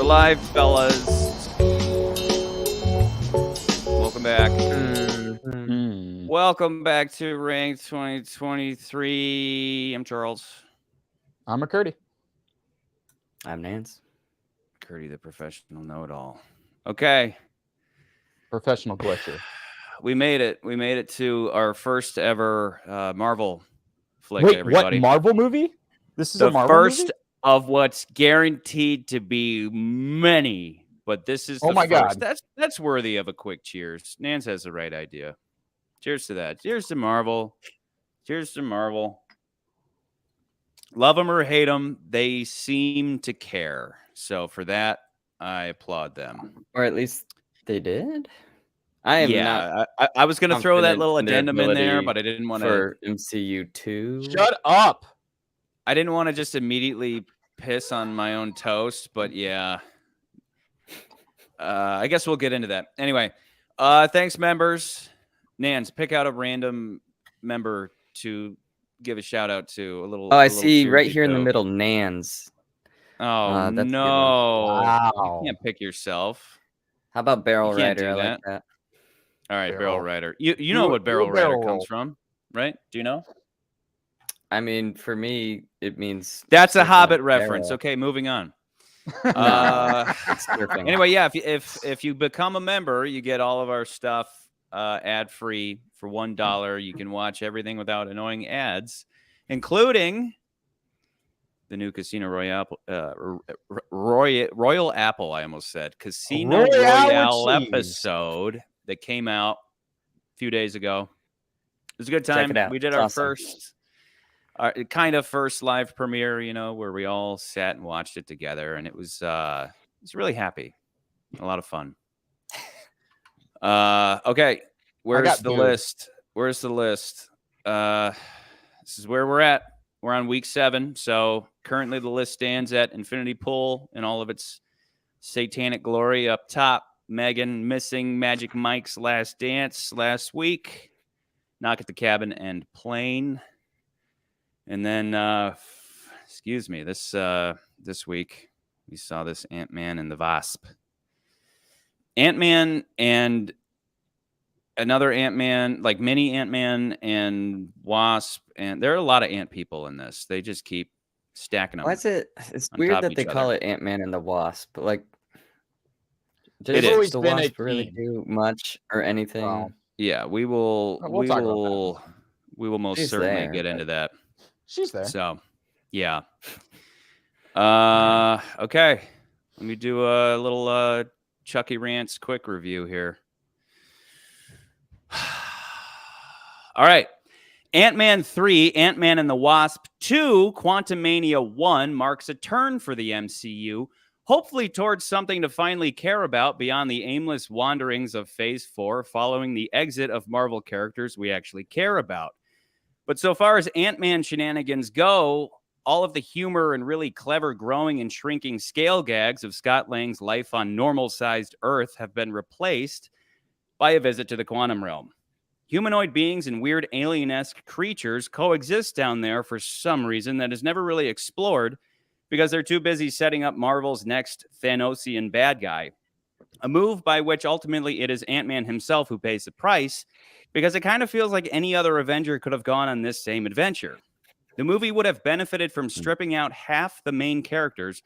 live, fellas. Welcome back. Welcome back to Ranked 2023. I'm Charles. I'm McCurdy. I'm Nance. McCurdy, the professional know-it-all. Okay. Professional glitcher. We made it. We made it to our first ever Marvel flick, Wait, everybody. what Marvel movie? This is the a Marvel first movie? Of what's guaranteed to be many, but this is the first. God. That's worthy of a quick cheers. Nance has the right idea. Cheers to that. Cheers to Marvel. Cheers to Marvel. Love them or hate them, they seem to care. So for that, I applaud them. Or at least they did. I was going to throw that little addendum in there, but I didn't want to. For MCU 2. Shut up. I didn't want to just immediately piss on my own toast, but yeah. I guess we'll get into that. Anyway, thanks, members. Nance, pick out a random member to give a shout out to. I see right here in the middle, Nans. Oh, that's no. Wow. You can't pick yourself. How about Barrel You can't Rider? do I like that. that. All right, Barrel Rider. You know what Barrel Rider comes from, right? Do you know? I mean, for me, it means... That's a Hobbit reference. Okay, moving on. Anyway, yeah, if you become a member, you get all of our stuff ad-free for $1. You can watch everything without annoying ads, including the new Casino Royal Apple, I almost said. Casino Royale episode that came out a few days ago. It was a good time. Check it out. We did our first live premiere, where we all sat and watched it together, and it was really happy. A lot of fun. Okay. Where's the list? This is where we're at. We're on week 7. So currently the list stands at Infinity Pool in all of its satanic glory. Up top, Megan missing Magic Mike's Last Dance last week. Knock at the Cabin and Plane. And then, this week we saw this Ant-Man and the Wasp. Ant-Man and another Ant-Man, like mini Ant-Man and Wasp, and there are a lot of ant people in this. They just keep stacking them. Why is it? It's weird that they call it Ant-Man and the Wasp. Like, does the Wasp really do much or anything? Well, yeah, we will most certainly get into that. She's there. So, yeah. Okay. Let me do a little Chucky Rants quick review here. All right. Ant-Man 3, Ant-Man and the Wasp 2, Quantumania 1 marks a turn for the MCU, hopefully towards something to finally care about beyond the aimless wanderings of Phase 4 following the exit of Marvel characters we actually care about. But so far as Ant-Man shenanigans go, all of the humor and really clever growing and shrinking scale gags of Scott Lang's life on normal-sized Earth have been replaced by a visit to the quantum realm. Humanoid beings and weird alien-esque creatures coexist down there for some reason that is never really explored because they're too busy setting up Marvel's next Thanos-ian bad guy. A move by which ultimately it is Ant-Man himself who pays the price, because it kind of feels like any other Avenger could have gone on this same adventure. The movie would have benefited from stripping out half the main characters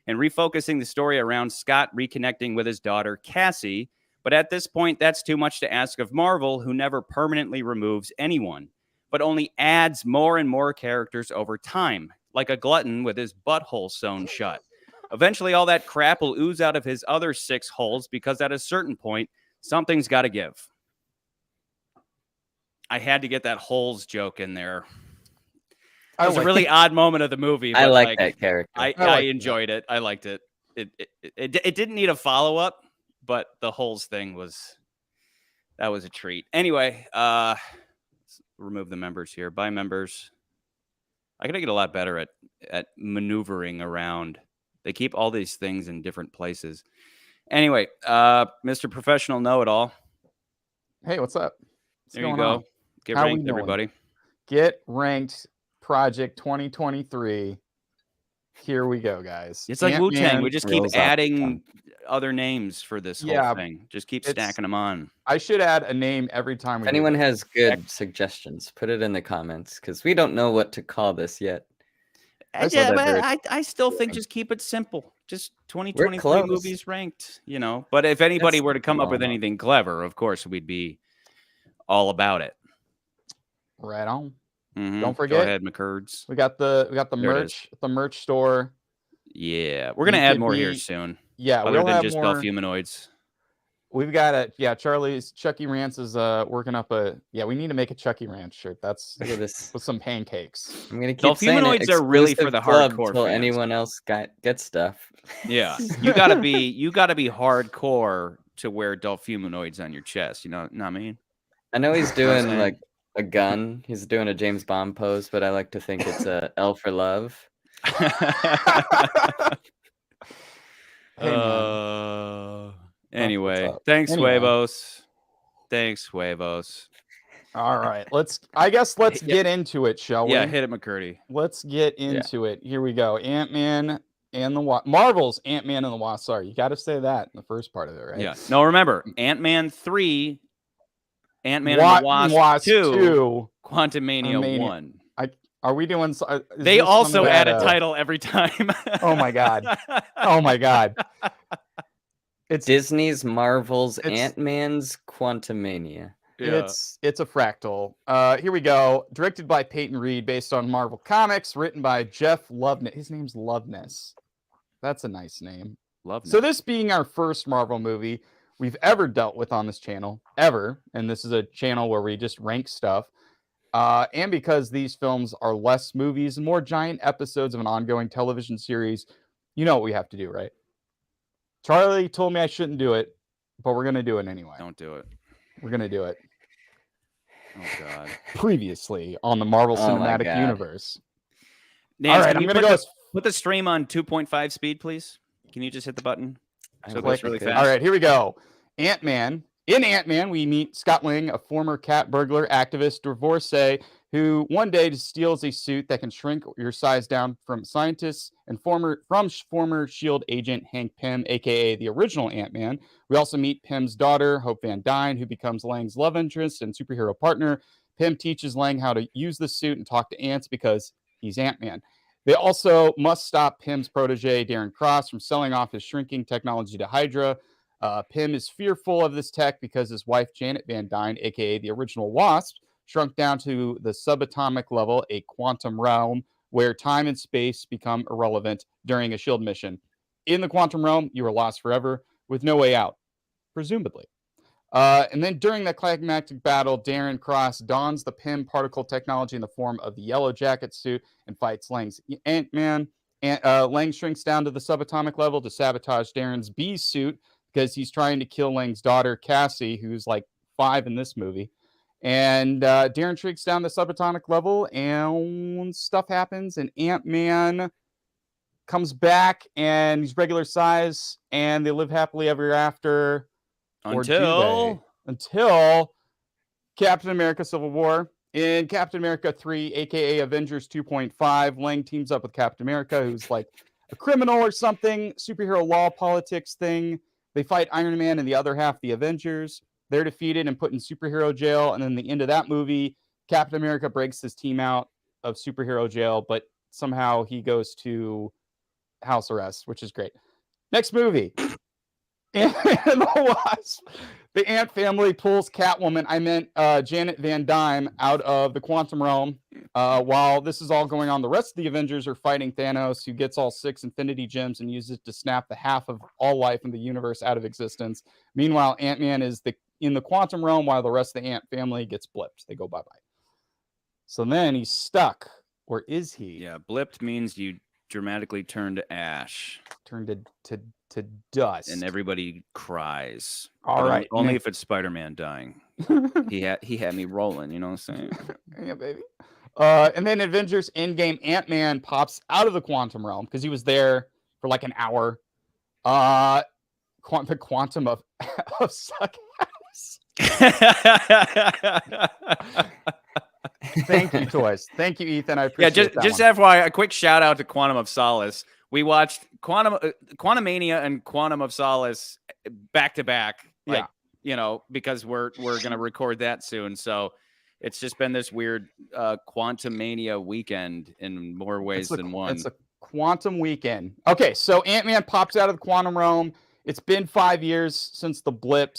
and refocusing the story around Scott reconnecting with his daughter, Cassie, but at this point, that's too much to ask of Marvel, who never permanently removes anyone, but only adds more and more characters over time, like a glutton with his butthole sewn shut. Eventually, all that crap will ooze out of his other 6 holes because at a certain point, something's got to give. I had to get that holes joke in there. It was a really odd moment of the movie. But I like that character. I enjoyed it. I liked it. It didn't need a follow-up, but the holes thing was a treat. Anyway, let's remove the members here. Bye, members. I gotta get a lot better at maneuvering around. They keep all these things in different places. Anyway, Mr. Professional Know-It-All. Hey, what's up? There you go. Get ranked, everybody. Get ranked Project 2023. Here we go, guys. It's like Wu-Tang. We just keep rolls off the adding other names for this whole thing. Just keep stacking them on. I should add a name every time we If anyone has good suggestions, put it in the comments because we don't know what to call this yet. I still think just keep it simple. Just 2023 movies ranked, you know. But if anybody were to come up with anything clever, of course, we'd be all about it. Right on. Mm-hmm. Don't forget. Go ahead, McCurds. We got the merch at the merch store. Yeah, we're gonna add more here soon. Yeah, other than just Belf Humanoids. We've got Chucky Rants is working up we need to make a Chucky Rants shirt. That's look at this with some pancakes. I'm gonna keep saying Humanoids are really for the hardcore until fans. Anyone else gets stuff. Yeah, you gotta be hardcore to wear Dolph Humanoids on your chest. You know what I mean? I know he's doing like a gun. He's doing a James Bond pose, but I like to think it's a L for Love. Anyway, thanks, Huevos. Thanks, Huevos. All right, let's get into it, shall we? Yeah, hit it, McCurdy. Let's get into it. Here we go. Ant-Man and the Wasp. Marvel's Ant-Man and the Wasp. Sorry, you got to say that in the first part of it, right? Yeah. No, remember, Ant-Man 3, Ant-Man and the Wasp 2, Quantumania 1. Are we doing? They also add a title every time. Oh my god! Oh my god! It's Disney's, Marvel's, Ant-Man's Quantumania. Yeah. It's a fractal. Here we go. Directed by Peyton Reed, based on Marvel Comics. Written by Jeff Loveness. His name's Loveness. That's a nice name. Loveness. So this being our first Marvel movie we've ever dealt with on this channel, ever, and this is a channel where we just rank stuff. And because these films are less movies and more giant episodes of an ongoing television series, you know what we have to do, right? Charlie told me I shouldn't do it, but we're going to do it anyway. Don't do it. We're going to do it. Oh, God. Previously on the Marvel Cinematic Universe. Nance, all right, I'm going to go. Put the stream on 2.5 speed, please. Can you just hit the button? So it goes really fast. All right, here we go. Ant-Man. In Ant-Man, we meet Scott Lang, a former cat burglar activist divorcee who one day steals a suit that can shrink your size down from scientists and former S.H.I.E.L.D. agent Hank Pym, a.k.a. the original Ant-Man. We also meet Pym's daughter, Hope Van Dyne, who becomes Lang's love interest and superhero partner. Pym teaches Lang how to use the suit and talk to ants because he's Ant-Man. They also must stop Pym's protege, Darren Cross, from selling off his shrinking technology to Hydra. Pym is fearful of this tech because his wife, Janet Van Dyne, a.k.a. the original Wasp, shrunk down to the subatomic level, a quantum realm, where time and space become irrelevant during a S.H.I.E.L.D. mission. In the quantum realm, you are lost forever, with no way out, presumably. And then during that climactic battle, Darren Cross dons the Pym particle technology in the form of the Yellow Jacket suit and fights Lang's Ant-Man. Lang shrinks down to the subatomic level to sabotage Darren's bee suit because he's trying to kill Lang's daughter, Cassie, who's like 5 in this movie. And Darren shrinks down the subatomic level, and stuff happens, and Ant-Man comes back, and he's regular size, and they live happily ever after. Until Captain America Civil War. In Captain America 3, a.k.a. Avengers 2.5, Lang teams up with Captain America, who's like a criminal or something, superhero law politics thing. They fight Iron Man and the other half, the Avengers. They're defeated and put in superhero jail. And then the end of that movie, Captain America breaks his team out of superhero jail, but somehow he goes to house arrest, which is great. Next movie. Ant-Man and the Wasp. The Ant family pulls Catwoman, Janet Van Dyne, out of the quantum realm. While this is all going on, the rest of the Avengers are fighting Thanos, who gets all 6 Infinity Gems and uses it to snap the half of all life in the universe out of existence. Meanwhile, Ant-Man is in the quantum realm, while the rest of the Ant family gets blipped. They go bye-bye. So then he's stuck. Or is he? Yeah, blipped means you dramatically turn to ash. Turned to dust. And everybody cries. All right. Only if it's Spider-Man dying. he had me rolling, you know what I'm saying? Yeah, baby. And then Avengers Endgame, Ant-Man pops out of the quantum realm because he was there for like an hour. The quantum of suck ass. Thank you, Toys. Thank you, Ethan. I Yeah, appreciate that just one. FYI, a quick shout out to Quantum of Solace. We watched Quantumania and Quantum of Solace back to back, like because we're gonna record that soon. So it's just been this weird Quantumania weekend in more ways than one. It's a quantum weekend. Okay, so Ant-Man pops out of the quantum realm. It's been 5 years since the blip,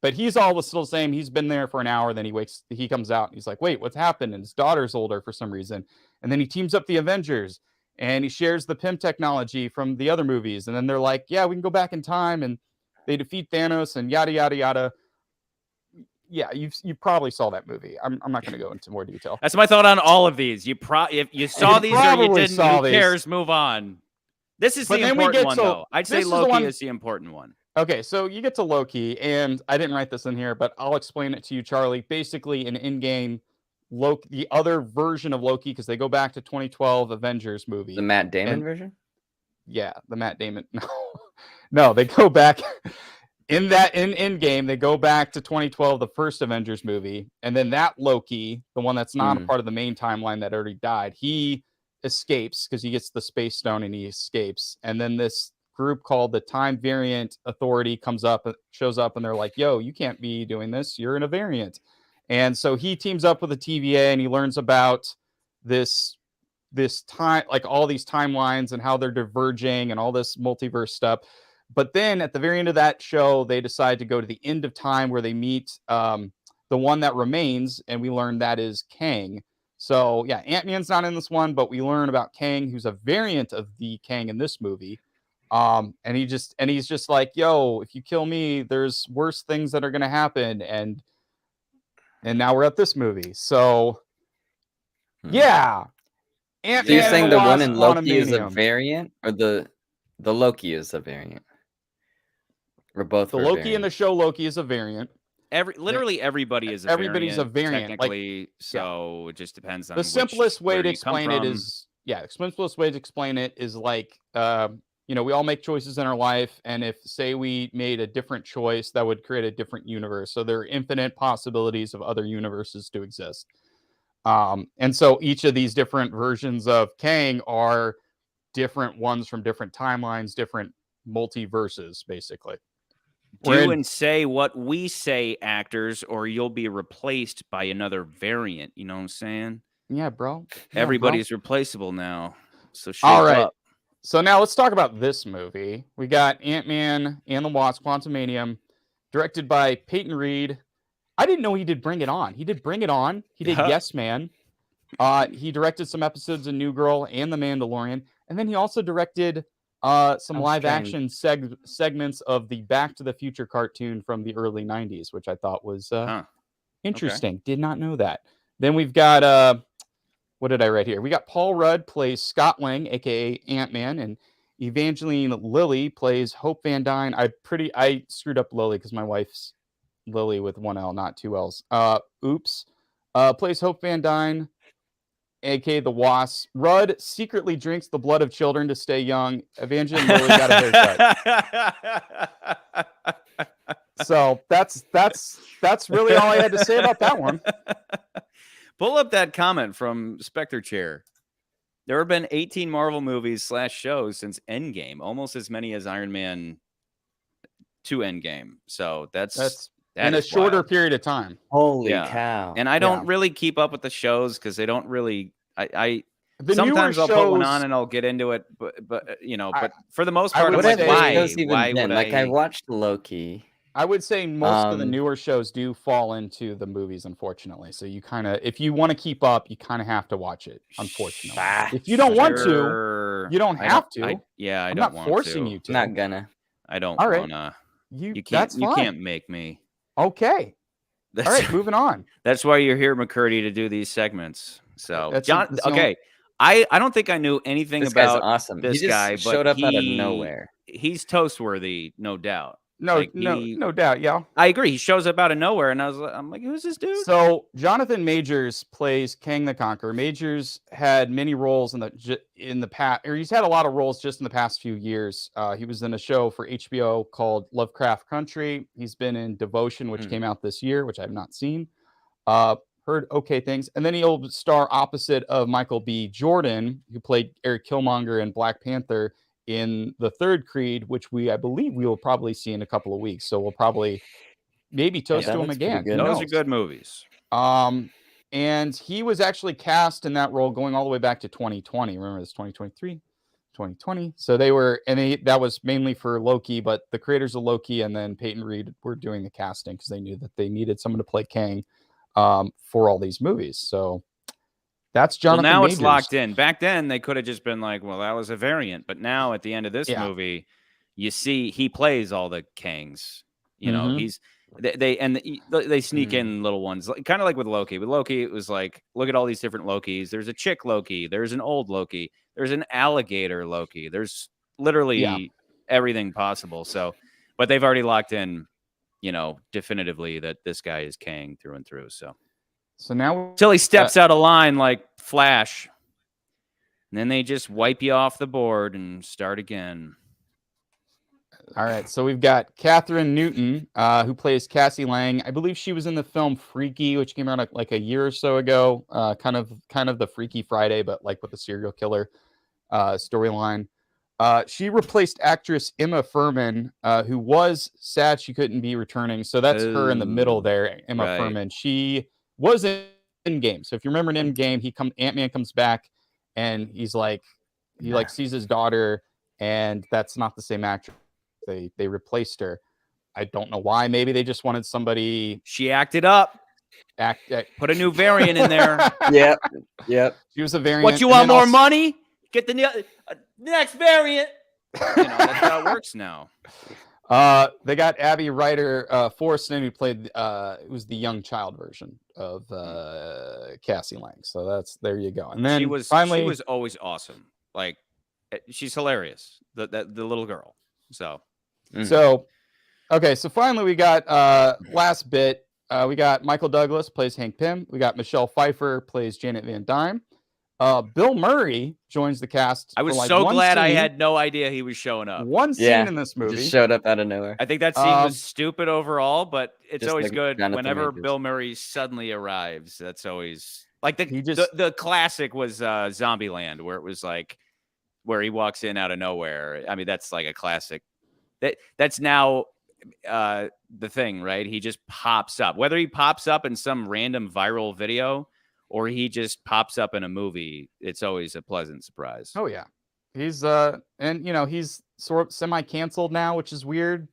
but he's always still the same. He's been there for an hour, then he comes out and he's like, wait, what's happened? And his daughter's older for some reason. And then he teams up the Avengers and he shares the PIM technology from the other movies. And then they're like, yeah, we can go back in time, and they defeat Thanos and yada yada yada. Yeah, you probably saw that movie. I'm not going to go into more detail. That's my thought on all of these. If you saw these or you didn't, who cares? Move on. This is the important one, though. I'd say Loki is the important one. Okay, so you get to Loki, and I didn't write this in here, but I'll explain it to you, Charlie. Basically, an in-game Loki, the other version of Loki, because they go back to 2012 Avengers movie. The Matt Damon version? Yeah, the Matt Damon. No, they go back in game. They go back to 2012, the first Avengers movie, and then that Loki, the one that's not a part of the main timeline that already died, he escapes because he gets the space stone and he escapes. And then this group called the Time Variant Authority shows up, and they're like, yo, you can't be doing this, you're in a variant. And so he teams up with the TVA, and he learns about this time, like all these timelines and how they're diverging and all this multiverse stuff. But then at the very end of that show, they decide to go to the end of time, where they meet the one that remains, and we learn that is Kang. So yeah, Ant-Man's not in this one, but we learn about Kang, who's a variant of the Kang in this movie. And he's just like, yo, if you kill me, there's worse things that are gonna happen. And now we're at this movie. So yeah. So you're saying the one in Loki is a variant, or the Loki is a variant? Or both? The Loki in the show Loki is a variant. Literally everybody is a everybody's variant, a variant technically. So it just depends on the simplest way to explain it is like we all make choices in our life, and if say we made a different choice, that would create a different universe. So there are infinite possibilities of other universes to exist. And so each of these different versions of Kang are different ones from different timelines, different multiverses, basically. Do and say what we say, actors, or you'll be replaced by another variant. You know what I'm saying? Yeah, bro. Everybody's replaceable now. So all right. up. So now let's talk about this movie. We got Ant-Man and the Wasp: Quantumania, directed by Peyton Reed. I didn't know he did Bring It On. He did Bring It On. He did Yes Man. He directed some episodes of New Girl and The Mandalorian, and then he also directed some live-action segments of the Back to the Future cartoon from the early 90s, which I thought was interesting. Okay. Did not know that. Then we've got, what did I write here? We got Paul Rudd plays Scott Lang, a.k.a. Ant-Man, and Evangeline Lilly plays Hope Van Dyne. I screwed up Lily because my wife's Lily with one L, not two L's. Oops. Plays Hope Van Dyne, a.k.a. the Wasp. Rudd secretly drinks the blood of children to stay young. Evangeline Lilly got a haircut. So that's really all I had to say about that one. Pull up that comment from Spectre Chair. There have been 18 Marvel movies / shows since Endgame, almost as many as Iron Man 2 Endgame. So that's in a shorter period of time. Holy cow. And I don't really keep up with the shows because they don't really sometimes I'll put one on and I'll get into it, but for the most part, I'm like, why would I watched Loki. I would say most of the newer shows do fall into the movies, unfortunately. So you kind of, if you want to keep up, you kind of have to watch it, unfortunately. If you don't want to, you don't have to. I'm not forcing you to. Not gonna. I don't want to. You can't make me. Okay. All right, moving on. That's why you're here, McCurdy, to do these segments. So, John, okay. I don't think I knew anything about awesome. This he just guy, showed up out of nowhere. He's toast-worthy, no doubt. No doubt, yeah. I agree. He shows up out of nowhere, and I'm like, who's this dude? So Jonathan Majors plays Kang the Conqueror. Majors had many roles in the past, or he's had a lot of roles just in the past few years. He was in a show for HBO called Lovecraft Country. He's been in Devotion, which came out this year, which I have not seen. heard okay things. And then he'll star opposite of Michael B. Jordan, who played Eric Killmonger in Black Panther in the third Creed, which I believe we will probably see in a couple of weeks. So we'll probably maybe toast that to him looks pretty again. good. Who Those are knows? good movies. And he was actually cast in that role going all the way back to 2020. Remember, it's 2023, 2020. So that was mainly for Loki, but the creators of Loki and then Peyton Reed were doing the casting because they knew that they needed someone to play Kang for all these movies. So that's Jonathan Well, now Majors. it's locked in. Back then, they could have just been like, well, that was a variant. But now at the end of this movie, you see he plays all the Kangs. You know, they sneak in little ones, kind of like with Loki. With Loki, it was like, look at all these different Lokis. There's a chick Loki. There's an old Loki. There's an alligator Loki. There's literally everything possible. So, but they've already locked in, you know, definitively that this guy is Kang through and through. So now until he steps out of line like Flash, and then they just wipe you off the board and start again. All right, so we've got Katherine Newton, who plays Cassie Lang. I believe she was in the film Freaky, which came out like a year or so ago. Kind of the Freaky Friday, but like with the serial killer storyline. She replaced actress Emma Furman, who was sad she couldn't be returning. So that's her in the middle there, Emma Furman. She was in Endgame. So if you remember in Endgame, Ant-Man comes back, and he's like, he sees his daughter, and that's not the same actress. They replaced her. I don't know why. Maybe they just wanted somebody. She acted up. Put a new variant in there. Yep. She was a variant. What, you want more money? Get the next variant. You know, that's how it works now. They got Abby Ryder Forreston, who played it was the young child version of Cassie Lang. So there you go. And then she was always awesome. Like, she's hilarious. The little girl. So okay, so finally we got last bit. We got Michael Douglas plays Hank Pym. We got Michelle Pfeiffer plays Janet Van Dyne. Bill Murray joins the cast. I was so glad I had no idea he was showing up. One scene in this movie. Just showed up out of nowhere. I think that scene was stupid overall, but it's always like good Jonathan whenever Majors. Bill Murray suddenly arrives. That's always like the classic was Zombieland, where it was like where he walks in out of nowhere. I mean, that's like a classic. That's now the thing, right? He just pops up. Whether he pops up in some random viral video or he just pops up in a movie, it's always a pleasant surprise. Oh yeah, he's and you know he's sort of semi-canceled now, which is weird.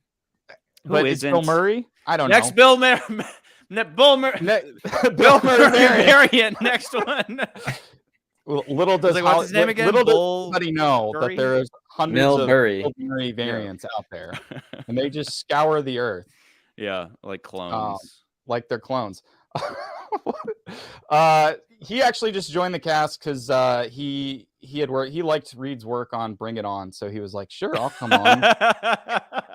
But it's Bill Murray. I don't know. Next Bill Murray. Bill Murray variant. Next one. Little does what's his name again? Little does somebody know Curry? that there's hundreds Bill of Murray. Bill Murray variants out there, and they just scour the earth. Yeah, like clones. Like they're clones. He actually just joined the cast because he had worked. He liked Reed's work on Bring It On, so he was like, "Sure, I'll come on.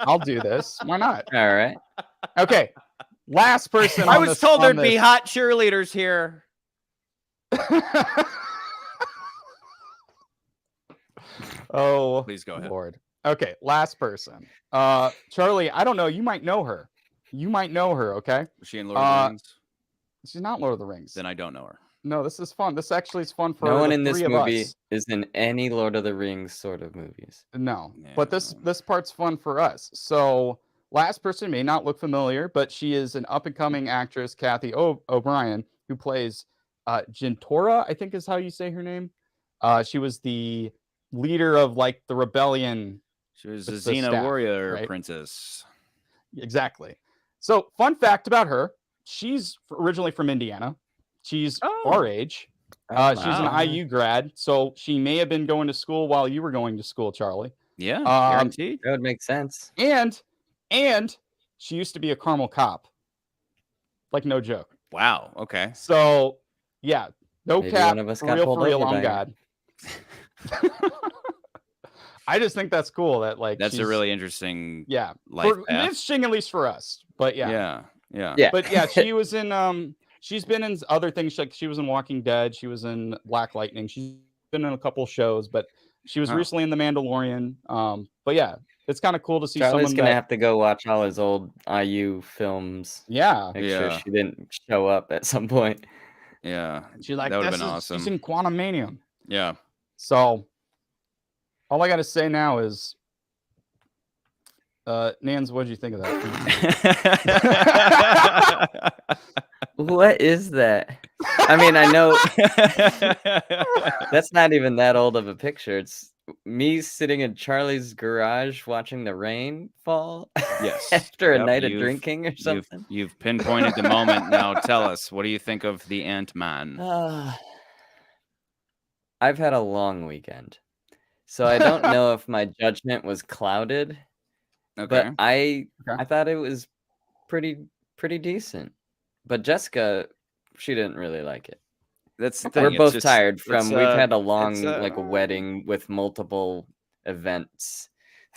I'll do this. Why not?" All right. Okay. Last person. I was told there'd be hot cheerleaders here. Oh, please go ahead. Lord. Okay, last person. Charlie, I don't know. You might know her. Okay. Was she in Lord of the Rings? She's not Lord of the Rings. Then I don't know her. No, this is fun. This actually is fun for no one the in this three of movie us. is in any Lord of the Rings sort of movies. No, Yeah. but this part's fun for us. So last person may not look familiar, but she is an up-and-coming actress, Kathy O'Brien, who plays Jintora, I think is how you say her name. She was the leader of like the rebellion. She was a Xena warrior princess. Exactly. So fun fact about her, she's originally from Indiana. She's our age. She's an IU grad, so she may have been going to school while you were going to school, Charlie. Yeah, guaranteed. That would make sense. And she used to be a Carmel cop. Like, no joke. Wow. Okay. So, yeah, no Maybe cap. one of us For got real, pulled for real, over on by God. I just think that's cool. That like that's a really interesting life path. Interesting, at least for us. But yeah. But yeah, she was in she's been in other things. Like she was in Walking Dead. She was in Black Lightning. She's been in a couple shows, but she was recently in The Mandalorian. But yeah, it's kind of cool to see Charlie's someone gonna have to go watch all his old IU films. Yeah. Make sure she didn't show up at some point. Yeah. And she's like, That would've this been is awesome. she's in Quantumania. Yeah. So all I gotta say now is Nans, what did you think of that? What is that? I mean, I know that's not even that old of a picture. It's me sitting in Charlie's garage watching the rain fall Yes. after a Yep, night of drinking or something. You've pinpointed the moment. Now tell us, what do you think of the Ant-Man? I've had a long weekend, so I don't know if my judgment was clouded. Okay. But I thought it was pretty decent. But Jessica, she didn't really like it. That's the thing. We're both tired from we've had a long like wedding with multiple events.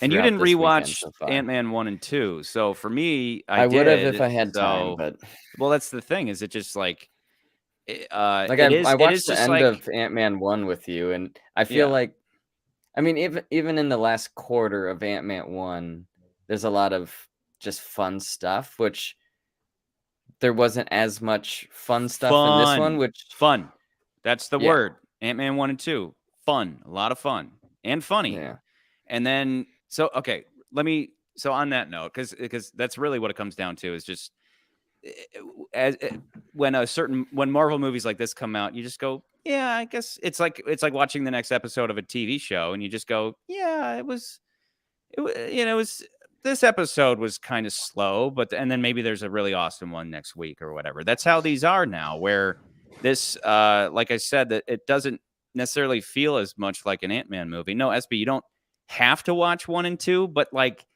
And you didn't rewatch so Ant-Man 1 and 2. So for me, I would have did, if I had time, but well, that's the thing. Is it just like I watched the end of Ant-Man 1 with you, and I feel like, I mean, even in the last quarter of Ant-Man 1, there's a lot of just fun stuff, which there wasn't as much fun stuff in this one, which fun. That's the word. Ant-Man 1 and 2. Fun. A lot of fun. And funny. Yeah. And then so on that note, because that's really what it comes down to, is just when Marvel movies like this come out, you just go, yeah, I guess it's like watching the next episode of a TV show, and you just go, yeah, this episode was kind of slow, and then maybe there's a really awesome one next week or whatever. That's how these are now, where this, like I said, that it doesn't necessarily feel as much like an Ant-Man movie. No, SB, you don't have to watch 1 and 2, but like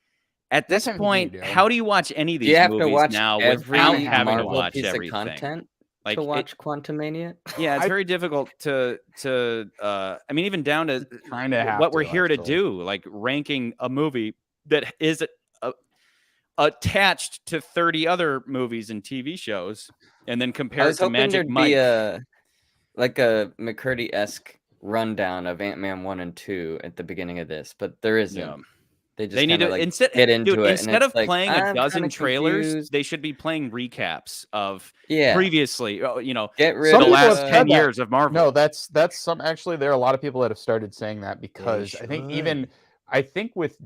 at this point, how do you watch any of these movies now without having to watch everything? Content like to watch Quantumania? Yeah, it's very difficult to I mean, even down to kind of what we're here to do, like ranking a movie that is attached to 30 other movies and TV shows, and then compare it to Magic Mike. Like a McCurdy-esque rundown of Ant-Man 1 and 2 at the beginning of this, but there isn't. Yeah. They need to get into it. Instead of playing a dozen trailers, they should be playing recaps of previously, get rid of the last 10 years of Marvel. No, that's some, actually, there are a lot of people that have started saying that, because I think with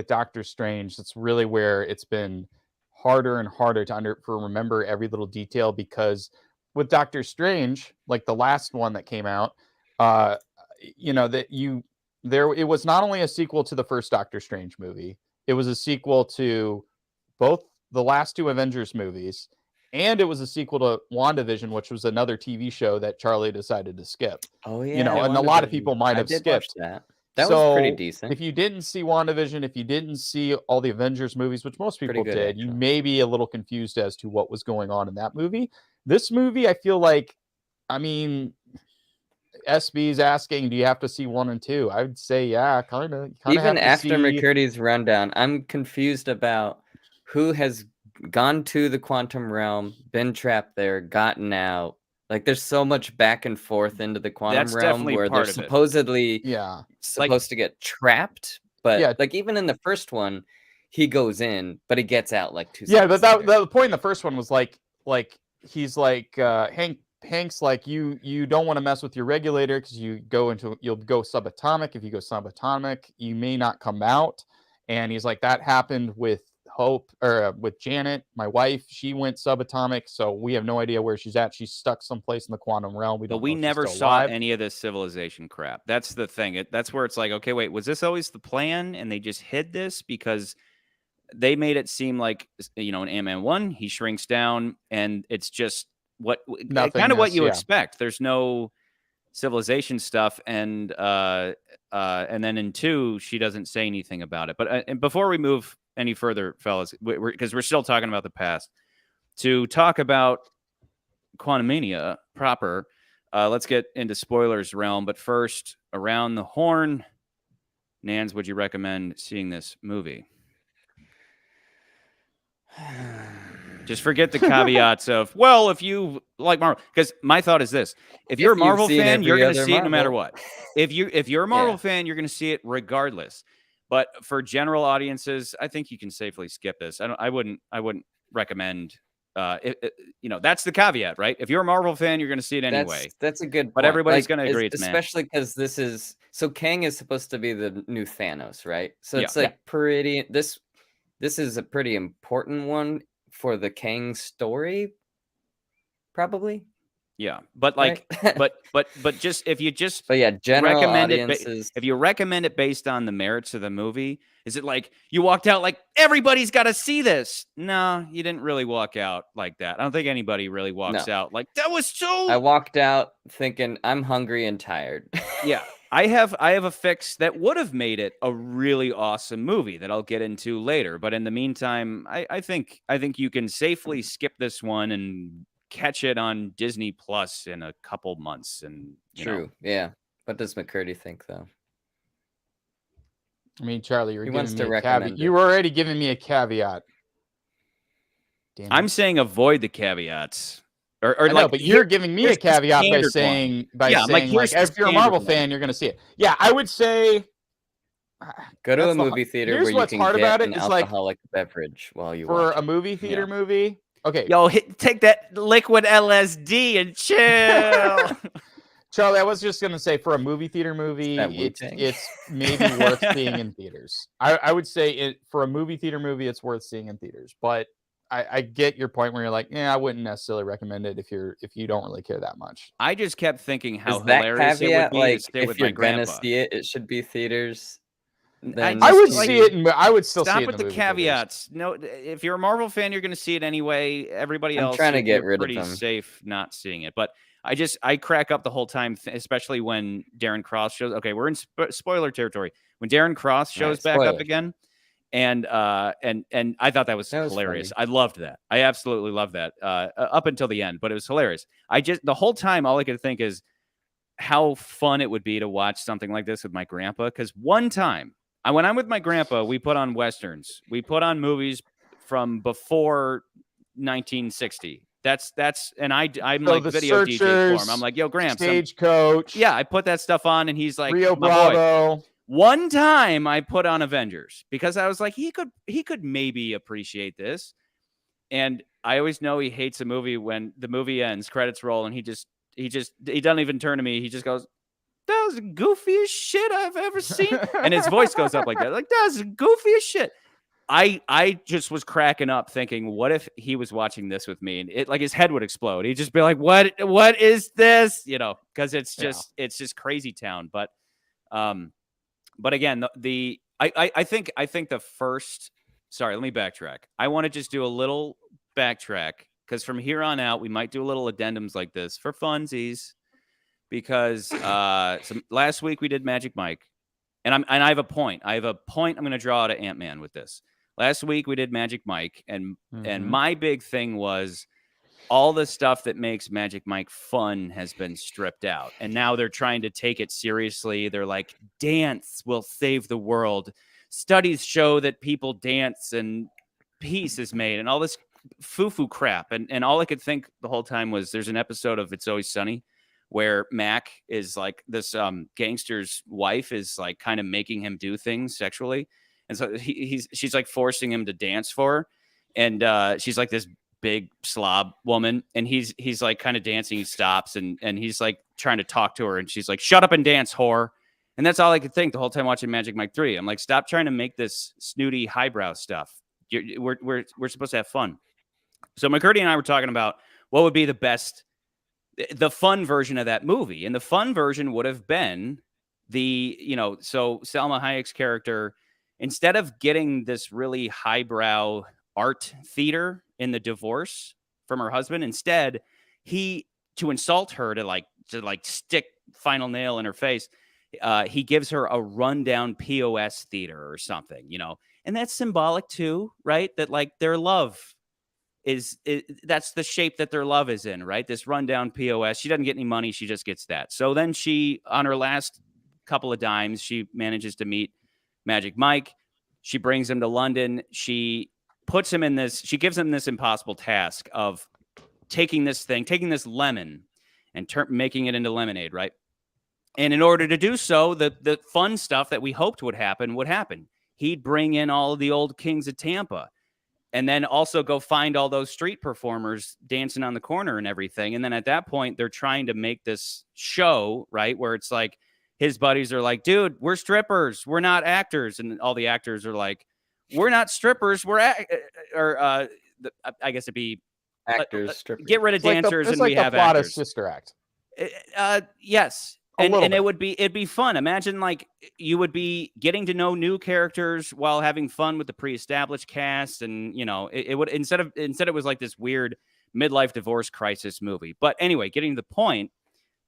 Doctor Strange, that's really where it's been harder and harder to remember every little detail, because with Doctor Strange, like the last one that came out, it was not only a sequel to the first Doctor Strange movie, it was a sequel to both the last two Avengers movies, and it was a sequel to WandaVision, which was another TV show that Charlie decided to skip. Oh yeah, and a lot of people might have skipped that. That was pretty decent. If you didn't see WandaVision, if you didn't see all the Avengers movies, which most people did, actually, you may be a little confused as to what was going on in that movie. This movie, I feel like, I mean, SB's asking, do you have to see 1 and 2? I would say, yeah, kind of. Even after McCurdy's rundown, I'm confused about who has gone to the quantum realm, been trapped there, gotten out. Like, there's so much back and forth into the quantum realm where they're supposedly supposed to get trapped. But like, even in the first one, he goes in, but he gets out like 2 seconds. Yeah, but the point in the first one was like he's like Hank's like, you don't want to mess with your regulator, because you'll go subatomic. If you go subatomic, you may not come out. And he's like, that happened with with Janet, my wife. She went subatomic, so we have no idea where she's at. She's stuck someplace in the quantum realm. We never saw any of this civilization crap. That's the thing. That's where it's like, okay, wait, was this always the plan, and they just hid this because they made it seem like, in Ant-Man 1, he shrinks down, and it's just kind of what you expect. There's no civilization stuff, and then in 2, she doesn't say anything about it. But and before we move any further, fellas, because we're still talking about the past, to talk about Quantumania proper, let's get into spoilers realm. But first, around the horn, Nans, would you recommend seeing this movie? Just forget the caveats of, well, if you like Marvel, because my thought is this: if you're a Marvel fan, you're going to see it no matter what. If you're a Marvel fan, you're going to see it regardless. But for general audiences, I think you can safely skip this. I wouldn't recommend that's the caveat, right? If you're a Marvel fan, you're going to see it anyway. That's a good point. But everybody's going to agree it's especially because this is Kang is supposed to be the new Thanos, right? So Yeah. it's like pretty. This is a pretty important one for the Kang story, probably. Yeah, but like, right? but just if you just But yeah, general recommend audiences. if you recommend it based on the merits of the movie, is it like you walked out like everybody's got to see this? No, you didn't really walk out like that. I don't think anybody really walks out like that was so. I walked out thinking I'm hungry and tired. Yeah, I have a fix that would have made it a really awesome movie that I'll get into later. But in the meantime, I think you can safely skip this one and catch it on Disney Plus in a couple months. And True. Yeah. What does McCurdy think, though? I mean, Charlie, you're He giving wants to me a caveat. recommend You it. were already giving me a caveat. Damn I'm it. saying avoid the caveats. Or I know, like, but you're giving me a here's the caveat by standard saying one. Yeah, I'm like, like, here's the if you're a standard Marvel one. fan, you're gonna see it. Yeah, I would say Go to that's a the- movie theater here's where you what's can hard get about it an is, like, alcoholic beverage while you for watch a it. movie theater Yeah. movie. Okay, Yo, take that liquid LSD and chill. Charlie, I was just gonna say for a movie theater movie, that it's Wu-Tang? maybe worth seeing in theaters. I would say for a movie theater movie, it's worth seeing in theaters. But I get your point where you're like, I wouldn't necessarily recommend it if you don't really care that much. I just kept thinking how Is that hilarious it would caveat be like to sit if with you're my grandpa. gonna see it, it should be theaters? Then just, I would like, see it. I would still see Stop it with in the movie theaters. caveats. No, if you're a Marvel fan, you're going to see it anyway. Everybody I'm else, trying to get you're rid of pretty them. safe not seeing it. But I crack up the whole time, especially when Darren Cross shows. Okay, we're in spoiler territory. When Darren Cross shows back up spoilers. again, and I thought that was hilarious. Funny. I loved that. I absolutely loved that up until the end, but it was hilarious. The whole time, all I could think is how fun it would be to watch something like this with my grandpa. Because one time, when I'm with my grandpa, we put on Westerns. We put on movies from before 1960. And I'm So like The video DJ Searchers, for him. I'm like, yo, Gramps. Stagecoach. Yeah, I put that stuff on, and he's like, Rio my boy. Bravo. One time I put on Avengers because I was like, he could maybe appreciate this. And I always know he hates a movie when the movie ends, credits roll, and he doesn't even turn to me. He just goes, that was the goofiest shit I've ever seen. And his voice goes up like that. Like, that was the goofiest shit. I just was cracking up thinking, what if he was watching this with me and it like his head would explode. He'd just be like, what is this? Because it's just crazy town. But again, I think the first, sorry, let me backtrack. I want to just do a little backtrack because from here on out, we might do a little addendums like this for funsies. Because last week we did Magic Mike, and I have a point. I'm going to draw to Ant-Man with this. Last week we did Magic Mike, and my big thing was all the stuff that makes Magic Mike fun has been stripped out, and now they're trying to take it seriously. They're like, dance will save the world. Studies show that people dance, and peace is made, and all this foo-foo crap. And all I could think the whole time was, there's an episode of It's Always Sunny where Mac is like this gangster's wife is like kind of making him do things sexually. And so she's like forcing him to dance for her. And she's like this big slob woman. And he's like kind of dancing. He stops and he's like trying to talk to her. And she's like, shut up and dance, whore. And that's all I could think the whole time watching Magic Mike 3. I'm like, stop trying to make this snooty highbrow stuff. We're supposed to have fun. So McCurdy and I were talking about what would be the fun version of that movie. And the fun version would have been so Salma Hayek's character, instead of getting this really highbrow art theater in the divorce from her husband, instead to insult her, to stick final nail in her face, he gives her a rundown POS theater or something, and that's symbolic too, right? That like their love that's the shape that their love is in, right? This rundown POS. She doesn't get any money. She just gets that. So then she, on her last couple of dimes, she manages to meet Magic Mike. She brings him to London. She gives him this impossible task of taking this lemon and making it into lemonade, right? And in order to do so, the fun stuff that we hoped would happen. He'd bring in all of the old kings of Tampa. and then also go find all those street performers dancing on the corner and everything. And then at that point, they're trying to make this show, right, where it's like his buddies are like, dude, we're strippers, we're not actors. And all the actors are like, we're not strippers, we're I guess it'd be Actors, strippers. get rid of dancers and we have plot of actors. Sister Act. Yes. A little And bit. it'd be fun. Imagine like you would be getting to know new characters while having fun with the pre-established cast, and you know, it would instead it was like this weird midlife divorce crisis movie. But anyway, getting to the point,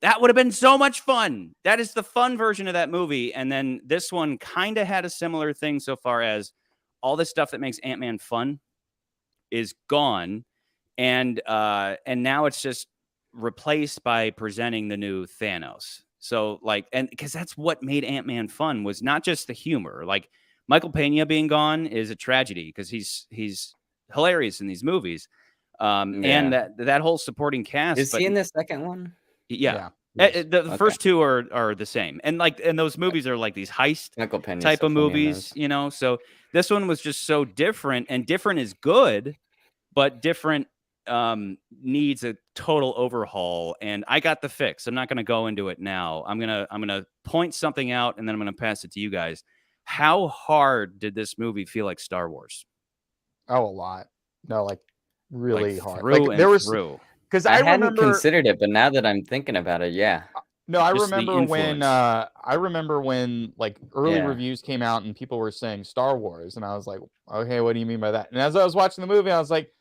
that would have been so much fun. That is the fun version of that movie. And then this one kind of had a similar thing so far as all the stuff that makes Ant-Man fun is gone, and now it's just replaced by presenting the new Thanos. So like, and because that's what made Ant-Man fun, was not just the humor. Like Michael Pena being gone is a tragedy because he's hilarious in these movies. And that whole supporting cast. Is he in the second one? Yeah. Yes. The first two are the same. And like, and those movies are like these heist Michael Pena's type so of funny in movies, those. you know? So this one was just so different, and different is good, but different needs a total overhaul. And I got the fix. I'm not going to go into it now. I'm going to point something out, and then I'm going to pass it to you guys. How hard did this movie feel like Star Wars? Oh, a lot. No, like really hard. Through Like there was through. because I hadn't remember considered it, but now that I'm thinking about it, yeah. No, I Just the remember when like early Yeah. reviews came out and people were saying Star Wars, and I was like, okay, what do you mean by that? And as I was watching the movie, I was like,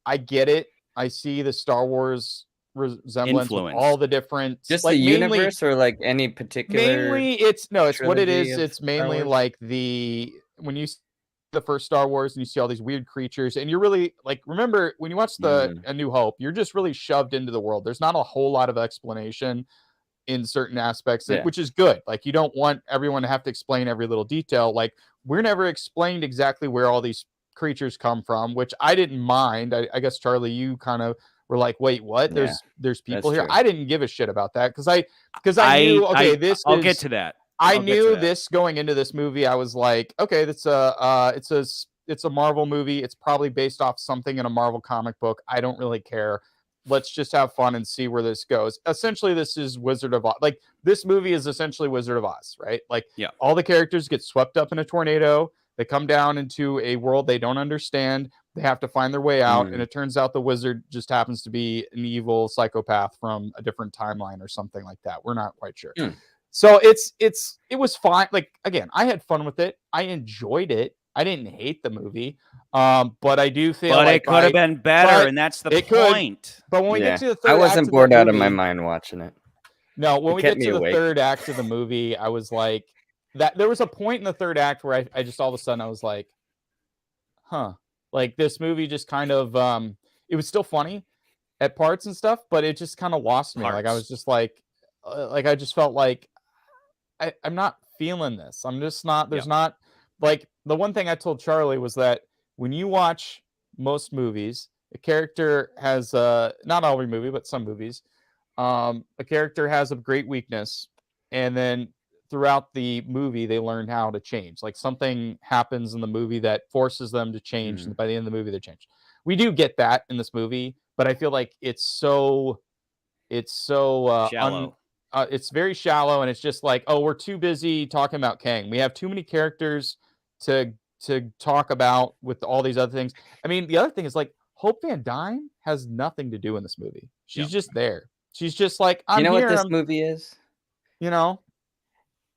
I get it. I see the Star Wars resemblance with Influence. all the different, Just like the mainly, universe, or like any particular. mainly it's what it trilogy is. of It's Star mainly Wars? like when you see the first Star Wars and you see all these weird creatures, and you're really like, remember when you watch A New Hope, you're just really shoved into the world. There's not a whole lot of explanation in certain aspects, which is good. Like, you don't want everyone to have to explain every little detail. Like, we're never explained exactly where all these creatures come from, which I didn't mind. I guess, Charlie, you kind of were like, wait, what? Yeah, there's people here. true. I didn't give a shit about that because I knew, okay, I'll get to that. I knew this going into this movie. I was like, okay, it's a Marvel movie. It's probably based off something in a Marvel comic book. I don't really care. Let's just have fun and see where this goes. Essentially, this is Wizard of Oz. Like, this movie is essentially Wizard of Oz, right? Like, all the characters get swept up in a tornado. They come down into a world they don't understand. They have to find their way out. And it turns out the wizard just happens to be an evil psychopath from a different timeline or something like that. We're not quite sure. So it was fine. Like, again, I had fun with it. I enjoyed it. I didn't hate the movie. But I do feel like it could have been better, and that's the point. But when we get to the third I act wasn't of bored the out of movie, my mind watching it. No, when It we kept get to me the awake. third act of the movie, I was like, that there was a point in the third act where I just all of a sudden I was like, huh. Like, this movie just kind of it was still funny at parts and stuff, but it just kind of lost me. Like, I was just like I just felt like I'm not feeling this. I'm just not, there's not, like, the one thing I told Charlie was that when you watch most movies, a character has not every movie, but some movies, a character has a great weakness, and then throughout the movie they learn how to change. Like, something happens in the movie that forces them to change, and by the end of the movie they change. We do get that in this movie, but I feel like it's so shallow. It's very shallow, and it's just like, oh, we're too busy talking about Kang. We have too many characters to talk about with all these other things. I mean, the other thing is, like, Hope Van Dyne has nothing to do in this movie. She's just there. She's just like, I'm you know here, what this movie is? You know?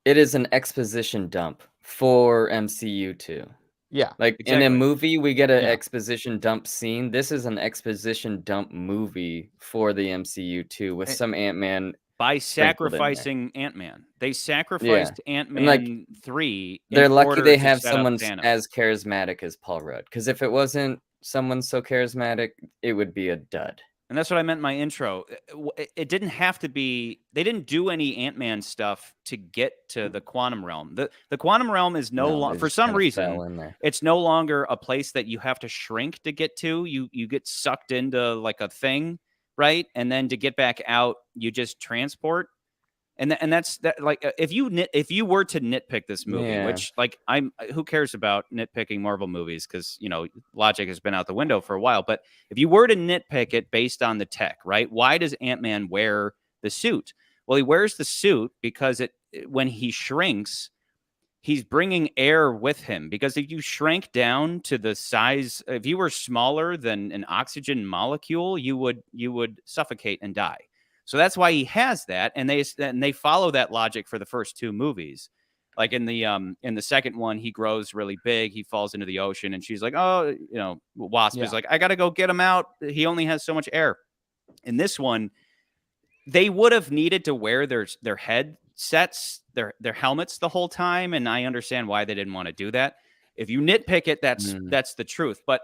It is an exposition dump for MCU too. Yeah. Like, in a movie, we get an exposition dump scene. This is an exposition dump movie for the MCU too, with some Ant-Man. By sacrificing Ant-Man. They sacrificed Ant-Man 3. They're lucky they have someone as charismatic as Paul Rudd. Because if it wasn't someone so charismatic, it would be a dud. And that's what I meant in my intro. It didn't have to be, they didn't do any Ant-Man stuff to get to the quantum realm. The quantum realm is no longer, for some reason, it's no longer a place that you have to shrink to get to. You get sucked into like a thing, right? And then to get back out, you just transport. And that's that. Like, if you were to nitpick this movie, Yeah. which like who cares about nitpicking Marvel movies, because logic has been out the window for a while. But if you were to nitpick it based on the tech, right? Why does Ant-Man wear the suit? Well, he wears the suit because when he shrinks, he's bringing air with him, because if you shrank down to the size, if you were smaller than an oxygen molecule, you would suffocate and die. So that's why he has that, and they follow that logic for the first two movies. Like in the second one, he grows really big, he falls into the ocean, and she's like, "Oh, Wasp is like, I got to go get him out. He only has so much air." In this one, they would have needed to wear their headsets, their helmets the whole time, and I understand why they didn't want to do that. If you nitpick it, that's the truth. But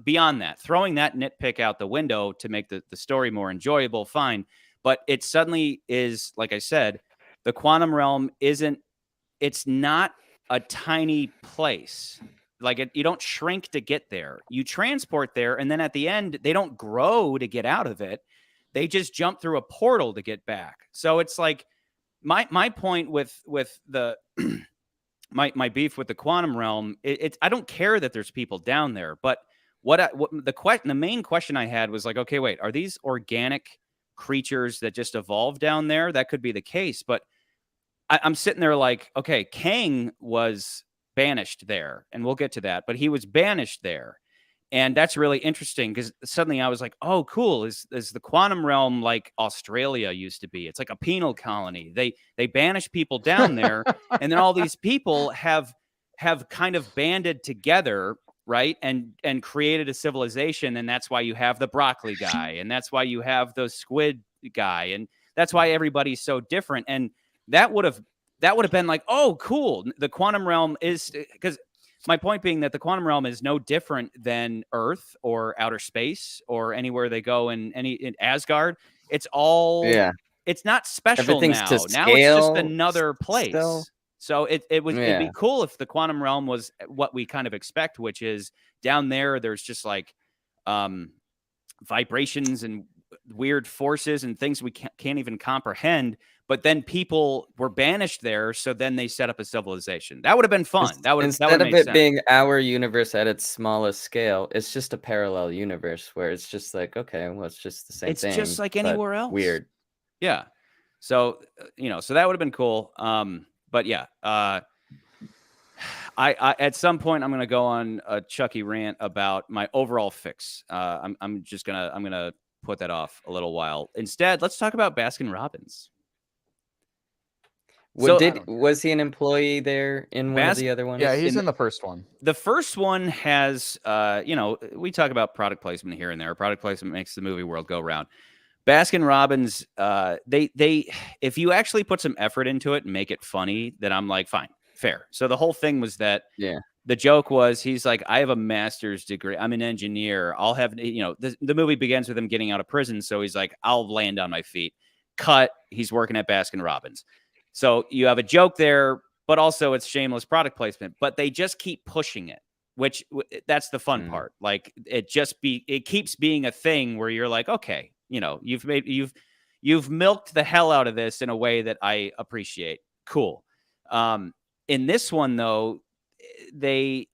beyond that, throwing that nitpick out the window to make the story more enjoyable, fine. But it suddenly is, like I said, the quantum realm it's not a tiny place. Like, you don't shrink to get there. You transport there, and then at the end, they don't grow to get out of it. They just jump through a portal to get back. So it's like my point with the my beef with the quantum realm. I don't care that there's people down there, but the main question I had was like, okay, wait, are these organic creatures that just evolved down there? That could be the case, but I'm sitting there like, okay, Kang was banished there, and we'll get to that, but he was banished there. And that's really interesting, because suddenly I was like, oh, cool. Is the quantum realm like Australia used to be? It's like a penal colony. They banish people down there, and then all these people have kind of banded together, right? And created a civilization, and that's why you have the broccoli guy, and that's why you have the squid guy, and that's why everybody's so different. And that would have been like, oh, cool. The quantum realm is, because my point being that the quantum realm is no different than Earth or outer space or anywhere they go in Asgard. It's all, it's not special. Everything's to now it's just scale another place. still. So it'd be cool if the quantum realm was what we kind of expect, which is down there's just like vibrations and weird forces and things we can't even comprehend. But then people were banished there, so then they set up a civilization. That would have been fun. Instead of it being our universe at its smallest scale, it's just a parallel universe where it's just like, okay, well, it's just the same thing. It's just like anywhere else. Weird. Yeah. So so that would have been cool. But yeah, I at some point I'm gonna go on a Chucky rant about my overall fix. I'm gonna put that off a little while. Instead, let's talk about Baskin Robbins. Was he an employee there in one of the other ones? Yeah, he's in the first one. The first one has, we talk about product placement here and there. Product placement makes the movie world go round. Baskin Robbins, if you actually put some effort into it and make it funny, then I'm like, fine, fair. So the whole thing was that, the joke was, he's like, I have a master's degree. I'm an engineer. I'll have, the movie begins with him getting out of prison. So he's like, I'll land on my feet. Cut. He's working at Baskin Robbins. So you have a joke there, but also it's shameless product placement. But they just keep pushing it, which that's the fun part. Like, it keeps being a thing where you're like, okay, you've milked the hell out of this in a way that I appreciate. Cool. In this one though, they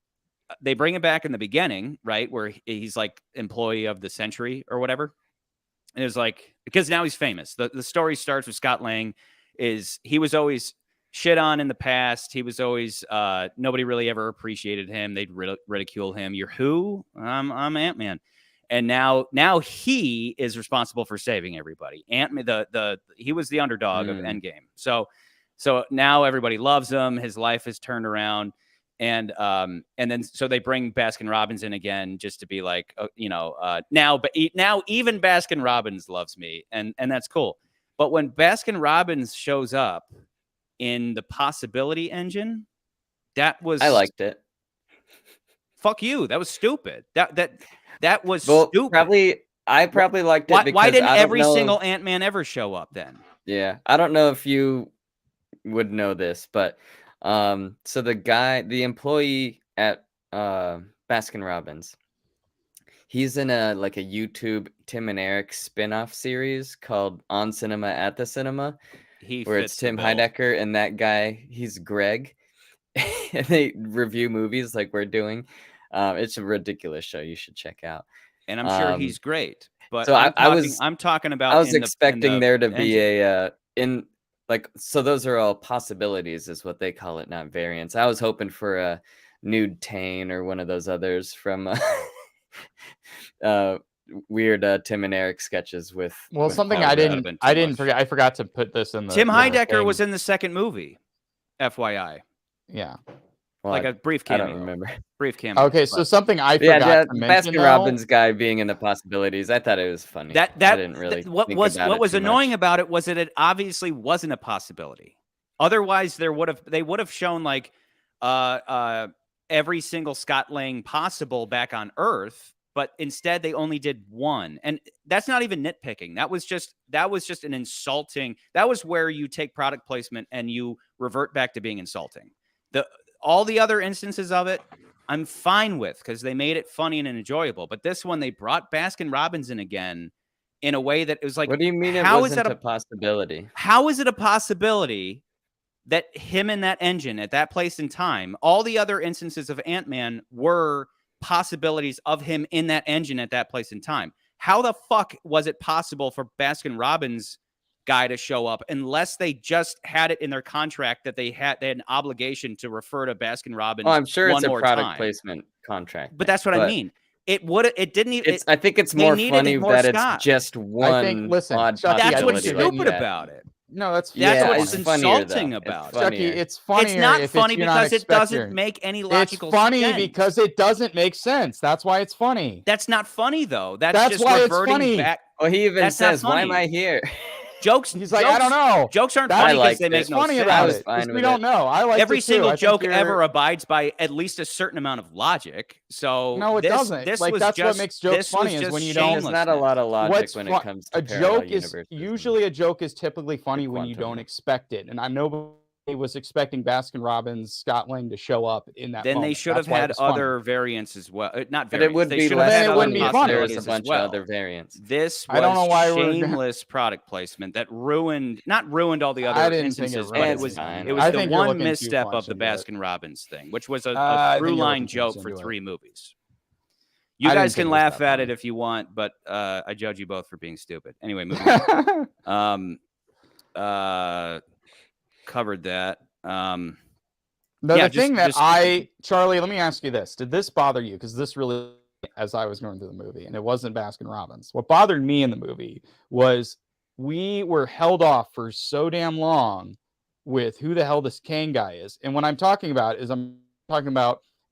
bring it back in the beginning, right, where he's like employee of the century or whatever. And it was like, because now he's famous. The story starts with Scott Lang. He was always shit on in the past. He was always nobody really ever appreciated him. They'd ridicule him. You're who? I'm Ant-Man. And now he is responsible for saving everybody. Ant-Man, he was the underdog of Endgame. So now everybody loves him. His life has turned around. And then so they bring Baskin Robbins in again, just to be like, now even Baskin Robbins loves me, and that's cool. But when Baskin Robbins shows up in the possibility engine, I liked it. Fuck you. That was stupid. That was stupid. I probably liked it. Why didn't every single Ant-Man ever show up then? Yeah, I don't know if you would know this, but so the employee at Baskin Robbins, he's in a YouTube Tim and Eric spin-off series called On Cinema at the Cinema. where it's Tim Heidecker and that guy, he's Greg. And they review movies like we're doing. It's a ridiculous show you should check out. And I'm sure he's great. But so I'm talking about. I was expecting there to be engine. so those are all possibilities, is what they call it, not variants. I was hoping for a Nude Tane or one of those others from weird Tim and Eric sketches with. Something I didn't forget. I forgot to put this in the. Tim Heidecker was in the second movie, FYI. Yeah. Well, like a brief cameo. I don't remember. Brief cameo. Okay, so something I forgot to mention. Baskin Robbins guy being in the possibilities. I thought it was funny. I didn't really. What was annoying about it was that it obviously wasn't a possibility. Otherwise, they would have shown like every single Scott Lang possible back on Earth, but instead they only did one. And that's not even nitpicking. That was just an insulting. That was where you take product placement and you revert back to being insulting. All the other instances of it, I'm fine with, because they made it funny and enjoyable. But this one, they brought Baskin Robbins in again in a way that it was like, what do you mean how is that a possibility? How is it a possibility that him in that engine at that place in time, all the other instances of Ant-Man were possibilities of him in that engine at that place in time? How the fuck was it possible for Baskin Robbins guy to show up unless they just had it in their contract that they had an obligation to refer to Baskin Robbins? Oh, I'm sure it's a product time. Placement contract. But that's what I mean. It didn't even. I think it's more funny that it's just one. I think, listen, that's what's stupid like about it. No, that's what's insulting about it. Chucky, it's funny. It's not funny because it doesn't make any logical sense. It's funny because it doesn't make sense. That's why it's funny. That's not funny though. That's just why reverting it's funny. back. Well, he even says, "Why am I here?" Jokes. He's like, I don't know. Jokes aren't funny because they make no funny sense. About it. We don't know. I like every single joke ever abides by at least a certain amount of logic. So no, it doesn't. That's what makes jokes funny is when you don't. There's not a lot of logic when it comes to a joke. Usually a joke is typically funny when you don't expect it, and I know. Was expecting Baskin Robbins, Scott Lang to show up in that. Then they should have had other variants as well. Not variants. But it would be less. Then it wouldn't be funny. There's a bunch of other variants. This was, I don't know why shameless product placement that not ruined all the other instances, but it was the one misstep of the Baskin Robbins thing, which was a through line joke for 3 movies. You guys can laugh at it if you want, but I judge you both for being stupid. Anyway, moving on. Covered that. Thing Charlie, let me ask you this. Did this bother you? Because this really, as I was going through the movie, and it wasn't Baskin Robbins. What bothered me in the movie was we were held off for so damn long with who the hell this Kane guy is. And what I'm talking about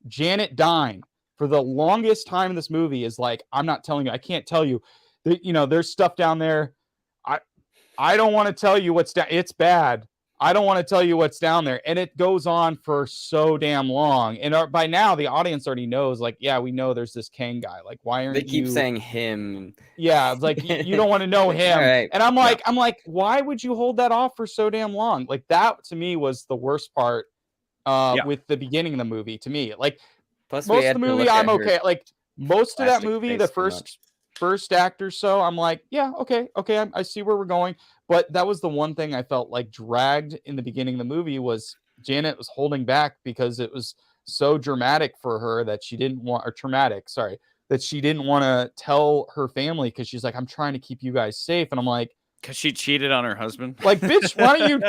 Janet Dine for the longest time in this movie is like, I'm not telling you, I can't tell you. There's stuff down there. I don't want to tell you what's down. It's bad. I don't want to tell you what's down there. And it goes on for so damn long. And by now, the audience already knows, like, yeah, we know there's this Kane guy. Like, why aren't they keep saying him? Yeah, it's like, you don't want to know him. Right. And I'm like, why would you hold that off for so damn long? Like, that, to me, was the worst part with the beginning of the movie, to me. Like, plus most of the movie, I'm okay. Like, most of that movie, the first act or so, I'm like, yeah, okay, I see where we're going. But that was the one thing I felt like dragged in the beginning of the movie was Janet was holding back because it was so dramatic for her that she didn't want, that she didn't want to tell her family because she's like, I'm trying to keep you guys safe. And I'm like, because she cheated on her husband. Like, bitch, why don't you?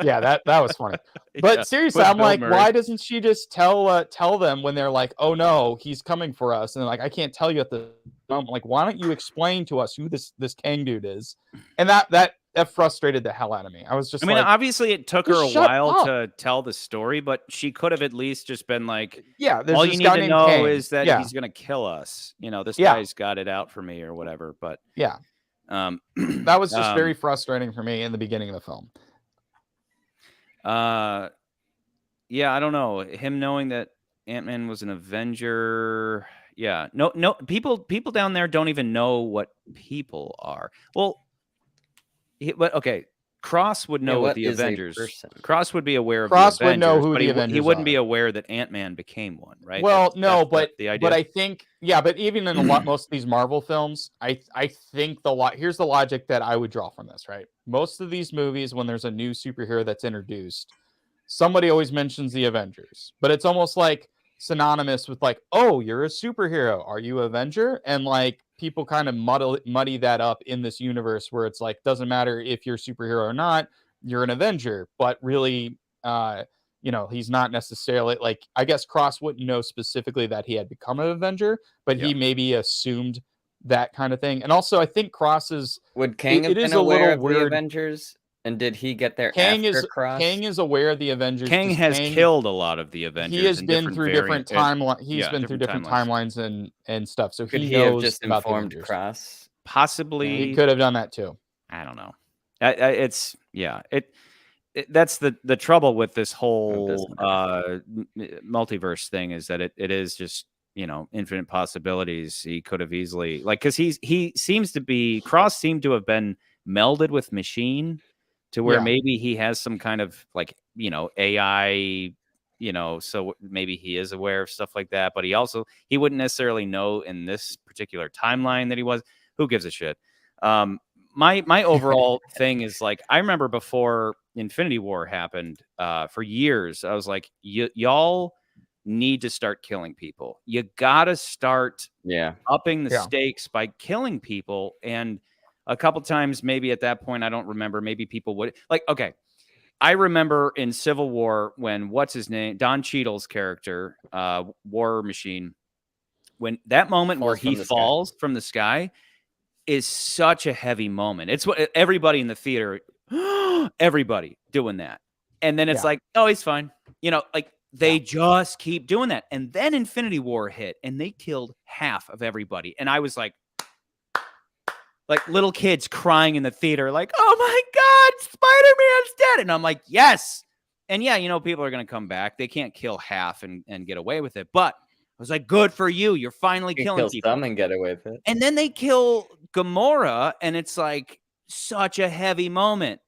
Yeah, that was funny. But seriously, I'm like, why doesn't she just tell them when they're like, oh no, he's coming for us? And like, I can't tell you at the moment. Like, why don't you explain to us who this Kang dude is? And that frustrated the hell out of me. I was just obviously it took her a while to tell the story, but she could have at least just been like, yeah, all you need to know is that he's going to kill us. This guy's got it out for me or whatever. But yeah. That was just very frustrating for me in the beginning of the film. Yeah, I don't know. Him knowing that Ant-Man was an Avenger. Yeah, no, people down there don't even know what people are. Well, but okay, Cross would know what what the is a Avengers. person? Cross would be aware of Cross the would Avengers, know who but the he Avengers wouldn't be are. aware that Ant-Man became one, right? Well, no, That's the idea. but I think but even in most of these Marvel films, I think here's the logic that I would draw from this, right? Most of these movies, when there's a new superhero that's introduced, somebody always mentions the Avengers, but it's almost like synonymous with like, oh, you're a superhero, are you Avenger? And like people kind of muddy that up in this universe where it's like doesn't matter if you're a superhero or not, you're an Avenger, but really he's not necessarily like, I guess Cross wouldn't know specifically that he had become an Avenger, but he maybe assumed that kind of thing. And also I think Cross is Would Kang have it is been a aware little of the weird. Avengers? And did he get there Kang after Cross? Kang is aware of the Avengers. Kang has killed a lot of the Avengers. He has been through different timelines. He's been through different timelines and stuff. So Could he have knows just about the informed Avengers. Cross? Possibly. He could have done that too. I don't know. That's the trouble with this whole multiverse thing is that it is just infinite possibilities. He could have easily because he seems to be Cross seemed to have been melded with machine to where maybe he has some kind of like AI, so maybe he is aware of stuff like that, but he wouldn't necessarily know in this particular timeline that he was. Who gives a shit? My overall thing is like, I remember before Infinity War happened, for years, I was like, y'all need to start killing people. You gotta start upping the stakes by killing people. And a couple times, maybe at that point, I don't remember, maybe people would like, okay. I remember in Civil War when what's his name? Don Cheadle's character, War Machine, when that moment where he falls from the sky is such a heavy moment. It's what everybody in the theater, everybody doing that. And then it's like, oh, he's fine. Like they just keep doing that. And then Infinity War hit and they killed half of everybody. And I was like little kids crying in the theater, like, oh my God, Spider-Man's dead. And I'm like, yes. And people are going to come back. They can't kill half and get away with it. But I was like, good for you. You're finally killing people. Some and get away with it. And then they kill Gamora, and it's like such a heavy moment.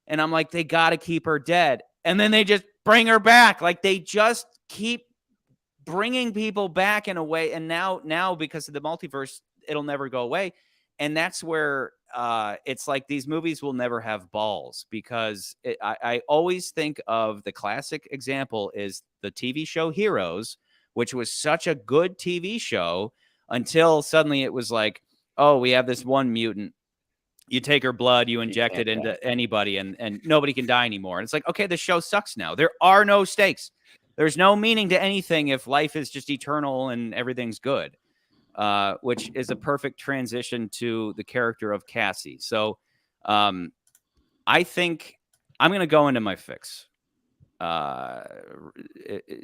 And I'm like, they got to keep her dead. And then they just bring her back. Like they just keep bringing people back in a way. And now because of the multiverse, it'll never go away. And that's where it's like these movies will never have balls because I always think of the classic example is the TV show Heroes, which was such a good TV show until suddenly it was like, oh, we have this one mutant. You take her blood, you inject it into anybody, and nobody can die anymore. And it's like, okay, the show sucks now. There are no stakes. There's no meaning to anything if life is just eternal and everything's good, which is a perfect transition to the character of Cassie. So I think I'm going to go into my fix.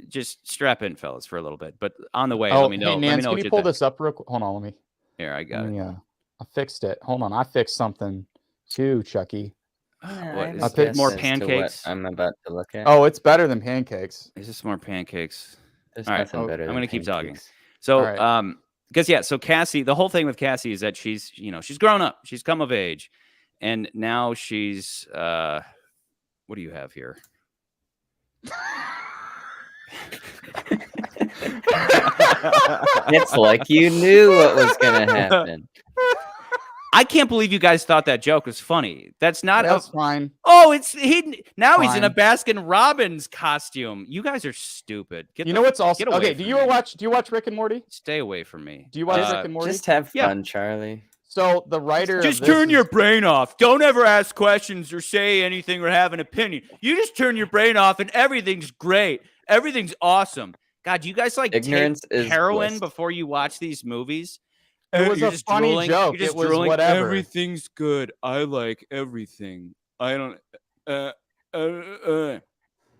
Just strap in, fellas, for a little bit. But on the way, let me know. Hey, Nance, let me know can you pull this up real quick? Hold on, let me. Here, I got it. I fixed it. Hold on, I fixed something too, Chucky. I put more pancakes. I'm about to look at. Oh, it's better than pancakes. Is this more pancakes? There's nothing better. I'm going to keep talking. So, because so Cassie, the whole thing with Cassie is that she's grown up, she's come of age, and now she's what do you have here? It's like you knew what was going to happen. I can't believe you guys thought that joke was funny. That's fine. Oh, he's in a Baskin Robbins costume. You guys are stupid. What's also okay? Do you watch Rick and Morty? Stay away from me. Do you watch Rick and Morty? Just have fun, Charlie. So the writer just turn your brain off. Don't ever ask questions or say anything or have an opinion. You just turn your brain off and everything's great. Everything's awesome. God, you guys like ignorance take heroin before you watch these movies? It was a funny joke. It was whatever. Everything's good. I like everything. I don't. You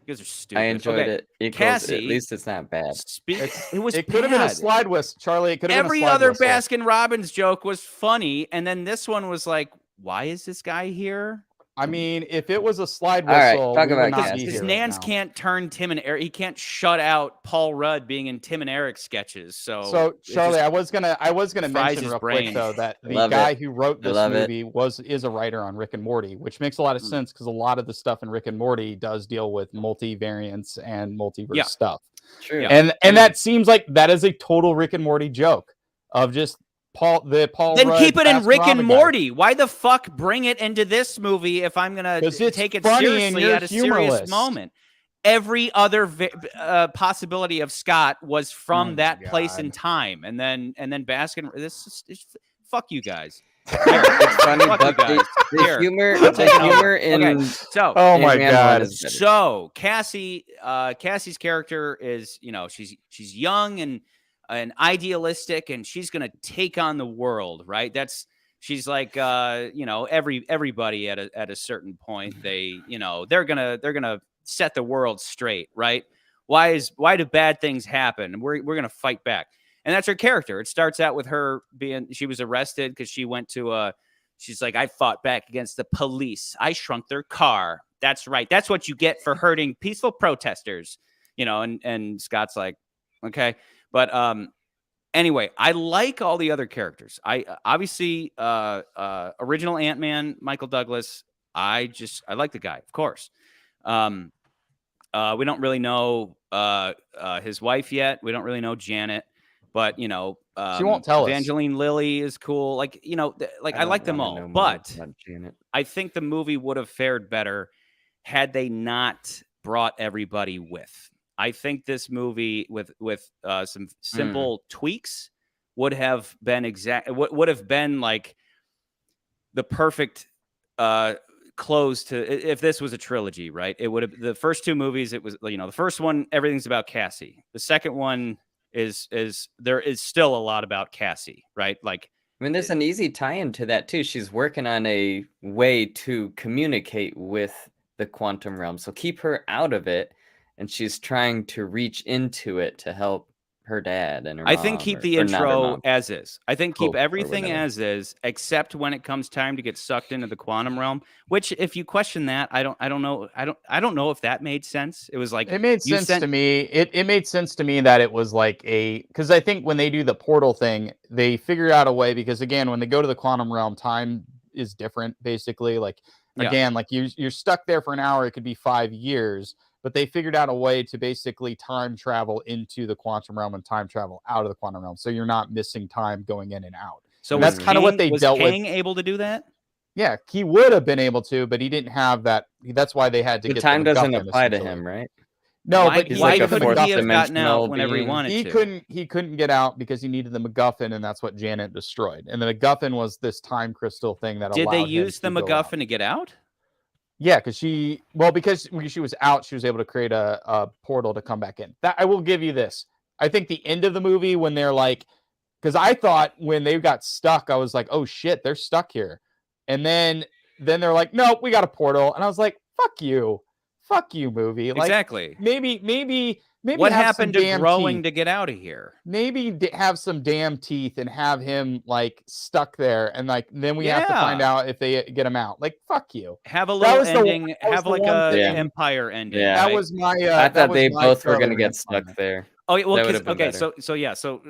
guys are stupid. I enjoyed it. Cassie, at least it's not bad. It could have been a slide whistle, Charlie. It could have been a slide other whistle. Baskin Robbins joke was funny, and then this one was like, "Why is this guy here?" I mean, if it was a slide All right, whistle, talk we about would not Cassie. be Because here right Nance now. can't turn Tim and Eric. He can't shut out Paul Rudd being in Tim and Eric sketches. So So it Charlie, just I was gonna fries mention his real brain. quick though that the Love guy it. who wrote I this love it. movie is a writer on Rick and Morty, which makes a lot of sense because a lot of the stuff in Rick and Morty does deal with multivariants and multiverse stuff. True. Yeah. And that seems like that is a total Rick and Morty joke of just Paul Then Rudd keep it in Rick and Baskin-Rama guy. Morty. Why the fuck bring it into this movie if I'm gonna 'Cause it's take it funny and seriously you're at a serious humorless. moment? Every other possibility of Scott was from Oh that my place God. and time, and then Baskin. Fuck you guys. It's funny, Fuck but you guys. the Here. humor, I'm taking over. humor in Okay, so Oh my Ant-Man God. 1 is better. so Cassie's character is, she's young and idealistic, and she's gonna take on the world, right? She's like everybody at a certain point, they're gonna set the world straight, right? Why do bad things happen? And we're gonna fight back. And that's her character. It starts out with her she was arrested because she went to she's like, I fought back against the police. I shrunk their car. That's right. That's what you get for hurting peaceful protesters. And Scott's like, okay. But anyway, I like all the other characters. I obviously original Ant-Man, Michael Douglas. I like the guy, of course. We don't really know his wife yet. We don't really know Janet. But she won't tell us. Evangeline Lilly is cool. I like them all. But I think the movie would have fared better had they not brought everybody with. I think this movie with some simple tweaks would have been would have been like the perfect close to, if this was a trilogy, right? It would have, the first two movies, it was, the first one, everything's about Cassie. The second one is there is still a lot about Cassie, right? Like, I mean, there's an easy tie-in to that too. She's working on a way to communicate with the quantum realm, so keep her out of it, and she's trying to reach into it to help her dad and her I mom, think keep or- the or not her intro mom. as is. I think keep Hope or everything whatever. as is, except when it comes time to get sucked into the quantum realm. Which, if you question that, I don't know. I don't know if that made sense. It was like, It made sense to me. It made sense to me that it was like because I think when they do the portal thing, they figure out a way, because again, when they go to the quantum realm, time is different, basically. Like, again, like you're stuck there for an hour, it could be 5 years, but they figured out a way to basically time travel into the quantum realm and time travel out of the quantum realm, so you're not missing time going in and out. So and that's kind of what they dealt with. Was Kang able to do that? Yeah, he would have been able to, but he didn't have that. That's why they had to The get time the doesn't MacGuffin, apply to essentially. him, right? No, Why, but He's why like a couldn't fourth he have gotten out dimensional whenever he being. wanted he to? he couldn't get out because he needed the MacGuffin, and that's what Janet destroyed. And the MacGuffin was this time crystal thing that Did allowed they him use the to go out. MacGuffin to get out? Yeah, because when she was out, she was able to create a portal to come back in. That I will give you this. I think the end of the movie, when they're like, because I thought when they got stuck, I was like, oh shit, they're stuck here. And then they're like, nope, we got a portal. And I was like, fuck you, movie. Like, Exactly. maybe What have happened some to damn growing teeth. to get out of here? Maybe have some damn teeth and have him like stuck there, and like then we have to find Yeah. out if they get him out. Like, fuck you. Have a That little was the- ending. that was Have the like one a thing- Empire ending. Yeah. That right? was my. I that thought was they my both were Charlie going to get Rance stuck comment. there. Oh, well, That would've been okay. better. So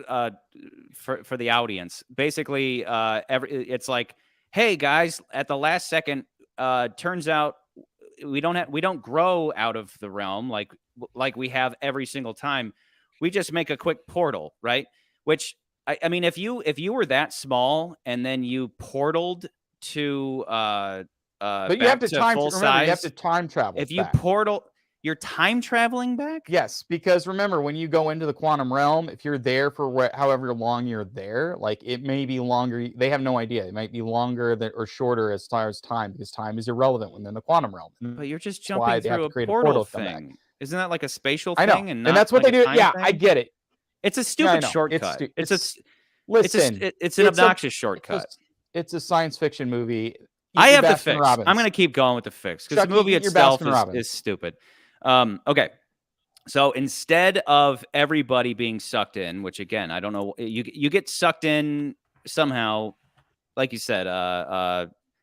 for the audience, basically, it's like, hey guys, at the last second, turns out we don't grow out of the realm like we have every single time. We just make a quick portal, right? Which I mean, if you were that small and then you portaled to But you have to time. full Remember, you have size, to time travel. if you back. portal, you're time traveling back. Yes, because remember, when you go into the quantum realm, if you're there for however long you're there, like it may be longer. They have no idea. It might be longer or shorter as far as time, because time is irrelevant when they're in the quantum realm. But you're just That's why jumping they have through to a create a portal portal to come back. thing. Isn't that like a spatial I know, thing? And that's what like they a do. time Yeah, thing? I get it. It's a Yeah, I stupid know. shortcut. Listen, It's an obnoxious shortcut. It's a science fiction movie. I Eat have your the fix. Baskin-Robbins. I'm going to keep going with the fix because the Chucky, movie eat your itself Baskin-Robbins. is stupid. Okay. So instead of everybody being sucked in, which again, I don't know, you get sucked in somehow, like you said,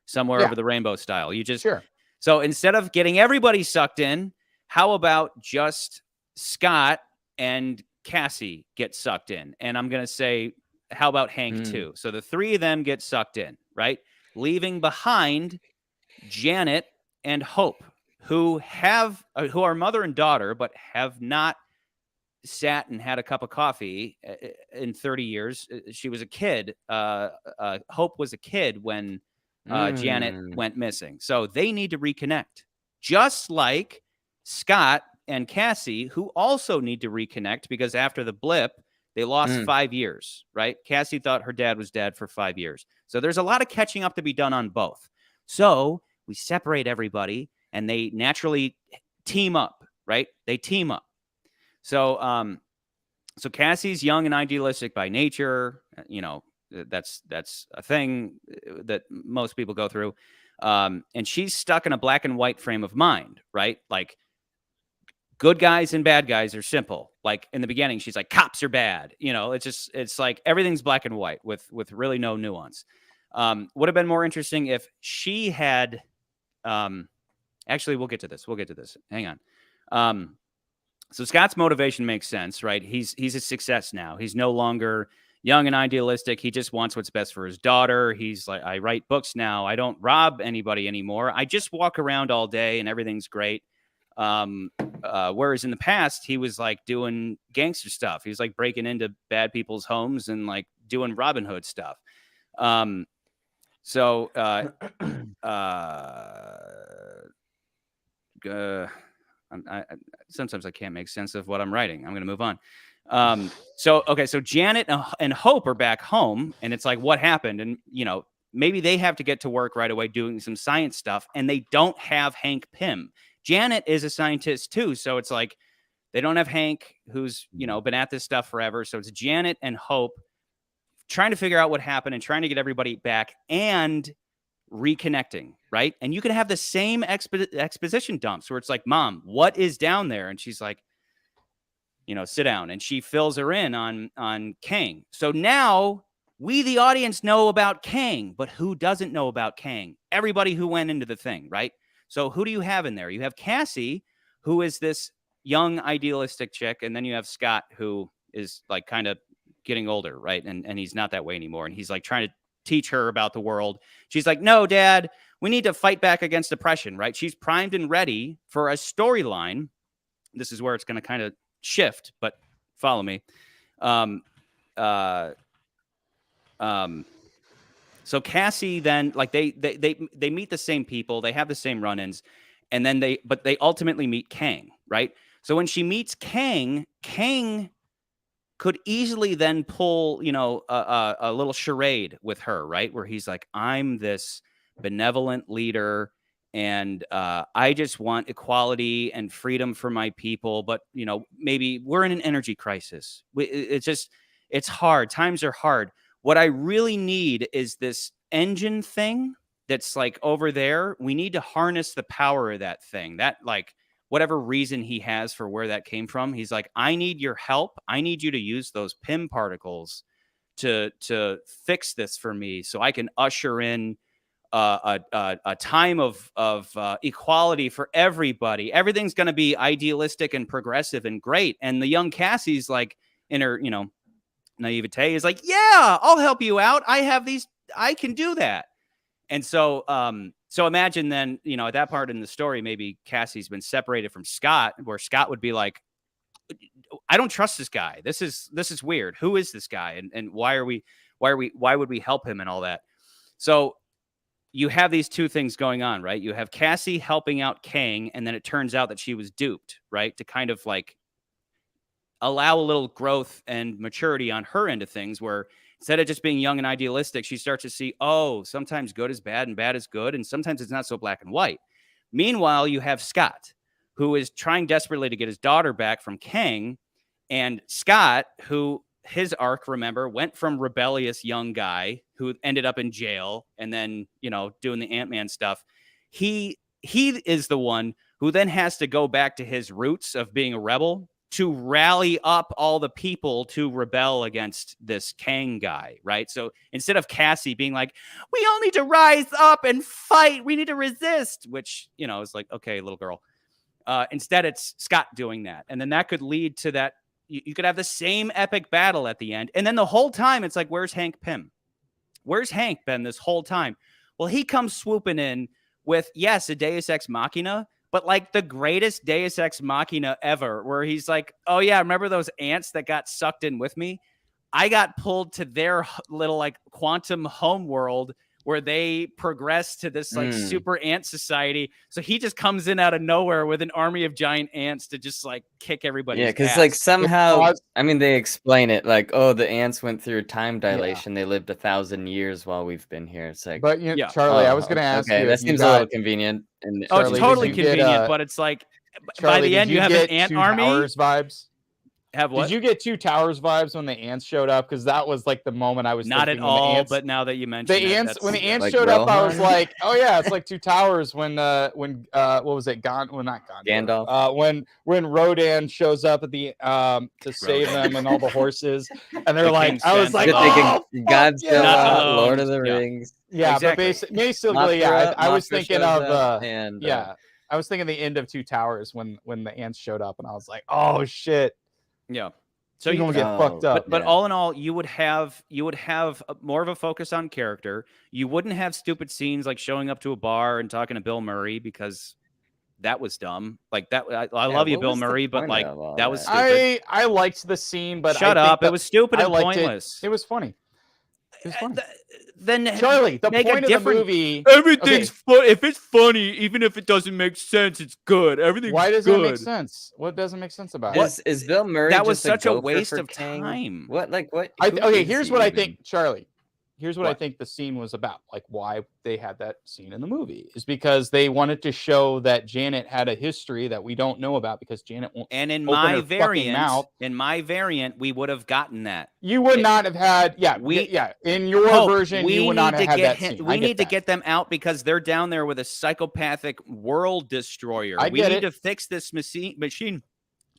somewhere Yeah. over the rainbow style. You just Sure. so instead of getting everybody sucked in, how about just Scott and Cassie get sucked in? And I'm going to say, how about Hank too? So the three of them get sucked in, right? Leaving behind Janet and Hope, who are mother and daughter, but have not sat and had a cup of coffee in 30 years. She was a kid. Hope was a kid when Janet went missing. So they need to reconnect, just like Scott and Cassie, who also need to reconnect because after the blip, they lost 5 years, right? Cassie thought her dad was dead for 5 years. So there's a lot of catching up to be done on both. So we separate everybody and they naturally team up, right? They team up. So, so Cassie's young and idealistic by nature. You know, that's a thing that most people go through. And she's stuck in a black and white frame of mind, right? Like good guys and bad guys are simple. Like in the beginning, she's like, cops are bad. You know, it's like everything's black and white with really no nuance. Would have been more interesting if she had, actually, we'll get to this. Hang on. So Scott's motivation makes sense, right? He's a success now. He's no longer young and idealistic. He just wants what's best for his daughter. He's like, I write books now. I don't rob anybody anymore. I just walk around all day and everything's great. Whereas in the past, he was like doing gangster stuff. He was like breaking into bad people's homes and like doing Robin Hood stuff. Sometimes I can't make sense of what I'm writing. I'm going to move on. So Janet and Hope are back home, and it's like, what happened? And, you know, maybe they have to get to work right away doing some science stuff, and they don't have Hank Pym. Janet is a scientist too, so it's like they don't have Hank, who's, you know, been at this stuff forever. So it's Janet and Hope trying to figure out what happened and trying to get everybody back and reconnecting, right? And you can have the same exposition dumps where it's like, Mom, what is down there? And she's like, you know, sit down. And she fills her in on Kang. So now we, the audience, know about Kang, but who doesn't know about Kang? Everybody who went into the thing, right? So who do you have in there? You have Cassie, who is this young idealistic chick, and then you have Scott, who is like kind of getting older, right? And he's not that way anymore. And he's like trying to teach her about the world. She's like, no, Dad, we need to fight back against oppression, right? She's primed and ready for a storyline. This is where it's going to kind of shift, but follow me. So Cassie then, like they meet the same people, they have the same run-ins, and then they ultimately meet Kang, right? So when she meets Kang could easily then pull, you know, a little charade with her, right? Where he's like, I'm this benevolent leader and I just want equality and freedom for my people. But, you know, maybe we're in an energy crisis. It's hard. Times are hard. What I really need is this engine thing that's like over there. We need to harness the power of that thing. That, like, whatever reason he has for where that came from, he's like, I need your help. I need you to use those Pym particles to fix this for me so I can usher in a time of equality for everybody. Everything's going to be idealistic and progressive and great. And the young Cassie's like, in her, you know, naivete is like, yeah, I'll help you out. I can do that. And so, so imagine then, you know, at that part in the story, maybe Cassie's been separated from Scott, where Scott would be like, I don't trust this guy. This is weird. Who is this guy? And why would we help him and all that? So you have these two things going on, right? You have Cassie helping out Kang, and then it turns out that she was duped, right? To kind of like allow a little growth and maturity on her end of things, where instead of just being young and idealistic, she starts to see, oh, sometimes good is bad and bad is good, and sometimes it's not so black and white. Meanwhile, you have Scott, who is trying desperately to get his daughter back from Kang, and Scott, who his arc, remember, went from rebellious young guy who ended up in jail and then, you know, doing the Ant-Man stuff. He is the one who then has to go back to his roots of being a rebel to rally up all the people to rebel against this Kang guy, right? So instead of Cassie being like, we all need to rise up and fight, we need to resist, which, you know, is like, okay, little girl. Instead, it's Scott doing that. And then that could lead to that. You could have the same epic battle at the end. And then the whole time, it's like, where's Hank Pym? Where's Hank been this whole time? Well, he comes swooping in with, yes, a Deus Ex Machina, but like the greatest Deus Ex Machina ever, where he's like, oh yeah, remember those ants that got sucked in with me? I got pulled to their little like quantum home world where they progress to this like super ant society. So he just comes in out of nowhere with an army of giant ants to just like kick everybody. Yeah, because like somehow, I mean, they explain it like, oh, the ants went through time dilation. They lived 1,000 years while we've been here. It's like, but you know, Charlie, I was going to ask you. That seems a little convenient. And Charlie, it's totally convenient, but it's like Charlie, by the end you have an ant army. Towers vibes. Have what? Did you get 2 Towers vibes when the ants showed up? Because that was like the moment I was not at all. But now that you mention the ants, when the ants showed up, I was like, oh yeah, it's like 2 Towers. When what was it? Not Gandalf. When Rodan shows up at the to save them and all the horses, and they're like, I was like, oh, Godzilla, Lord of the Rings. Yeah, exactly. But basically, yeah, I was thinking of I was thinking the end of 2 Towers when the ants showed up, and I was like, oh shit. Yeah. So you're gonna get fucked up. But all in all, you would have more of a focus on character. You wouldn't have stupid scenes like showing up to a bar and talking to Bill Murray because that was dumb. Like that, I love you, Bill Murray, but like that was stupid. I liked the scene, but shut up. It was stupid and pointless. It was funny. It was funny. Then Charlie, the point of the movie, everything's fun. If it's funny, even if it doesn't make sense, it's good. Everything's why does good. It make sense? What doesn't make sense about it? Is Bill Murray? That was just such a waste of time. What? Okay, here's what I think, Charlie. Here's what I think the scene was about. Like why they had that scene in the movie is because they wanted to show that Janet had a history that we don't know about because Janet won't. And in my variant, we would have gotten that. You would not have had. Yeah, in your version, you would not have had that scene. We need to get them out because they're down there with a psychopathic world destroyer. We need to fix this machine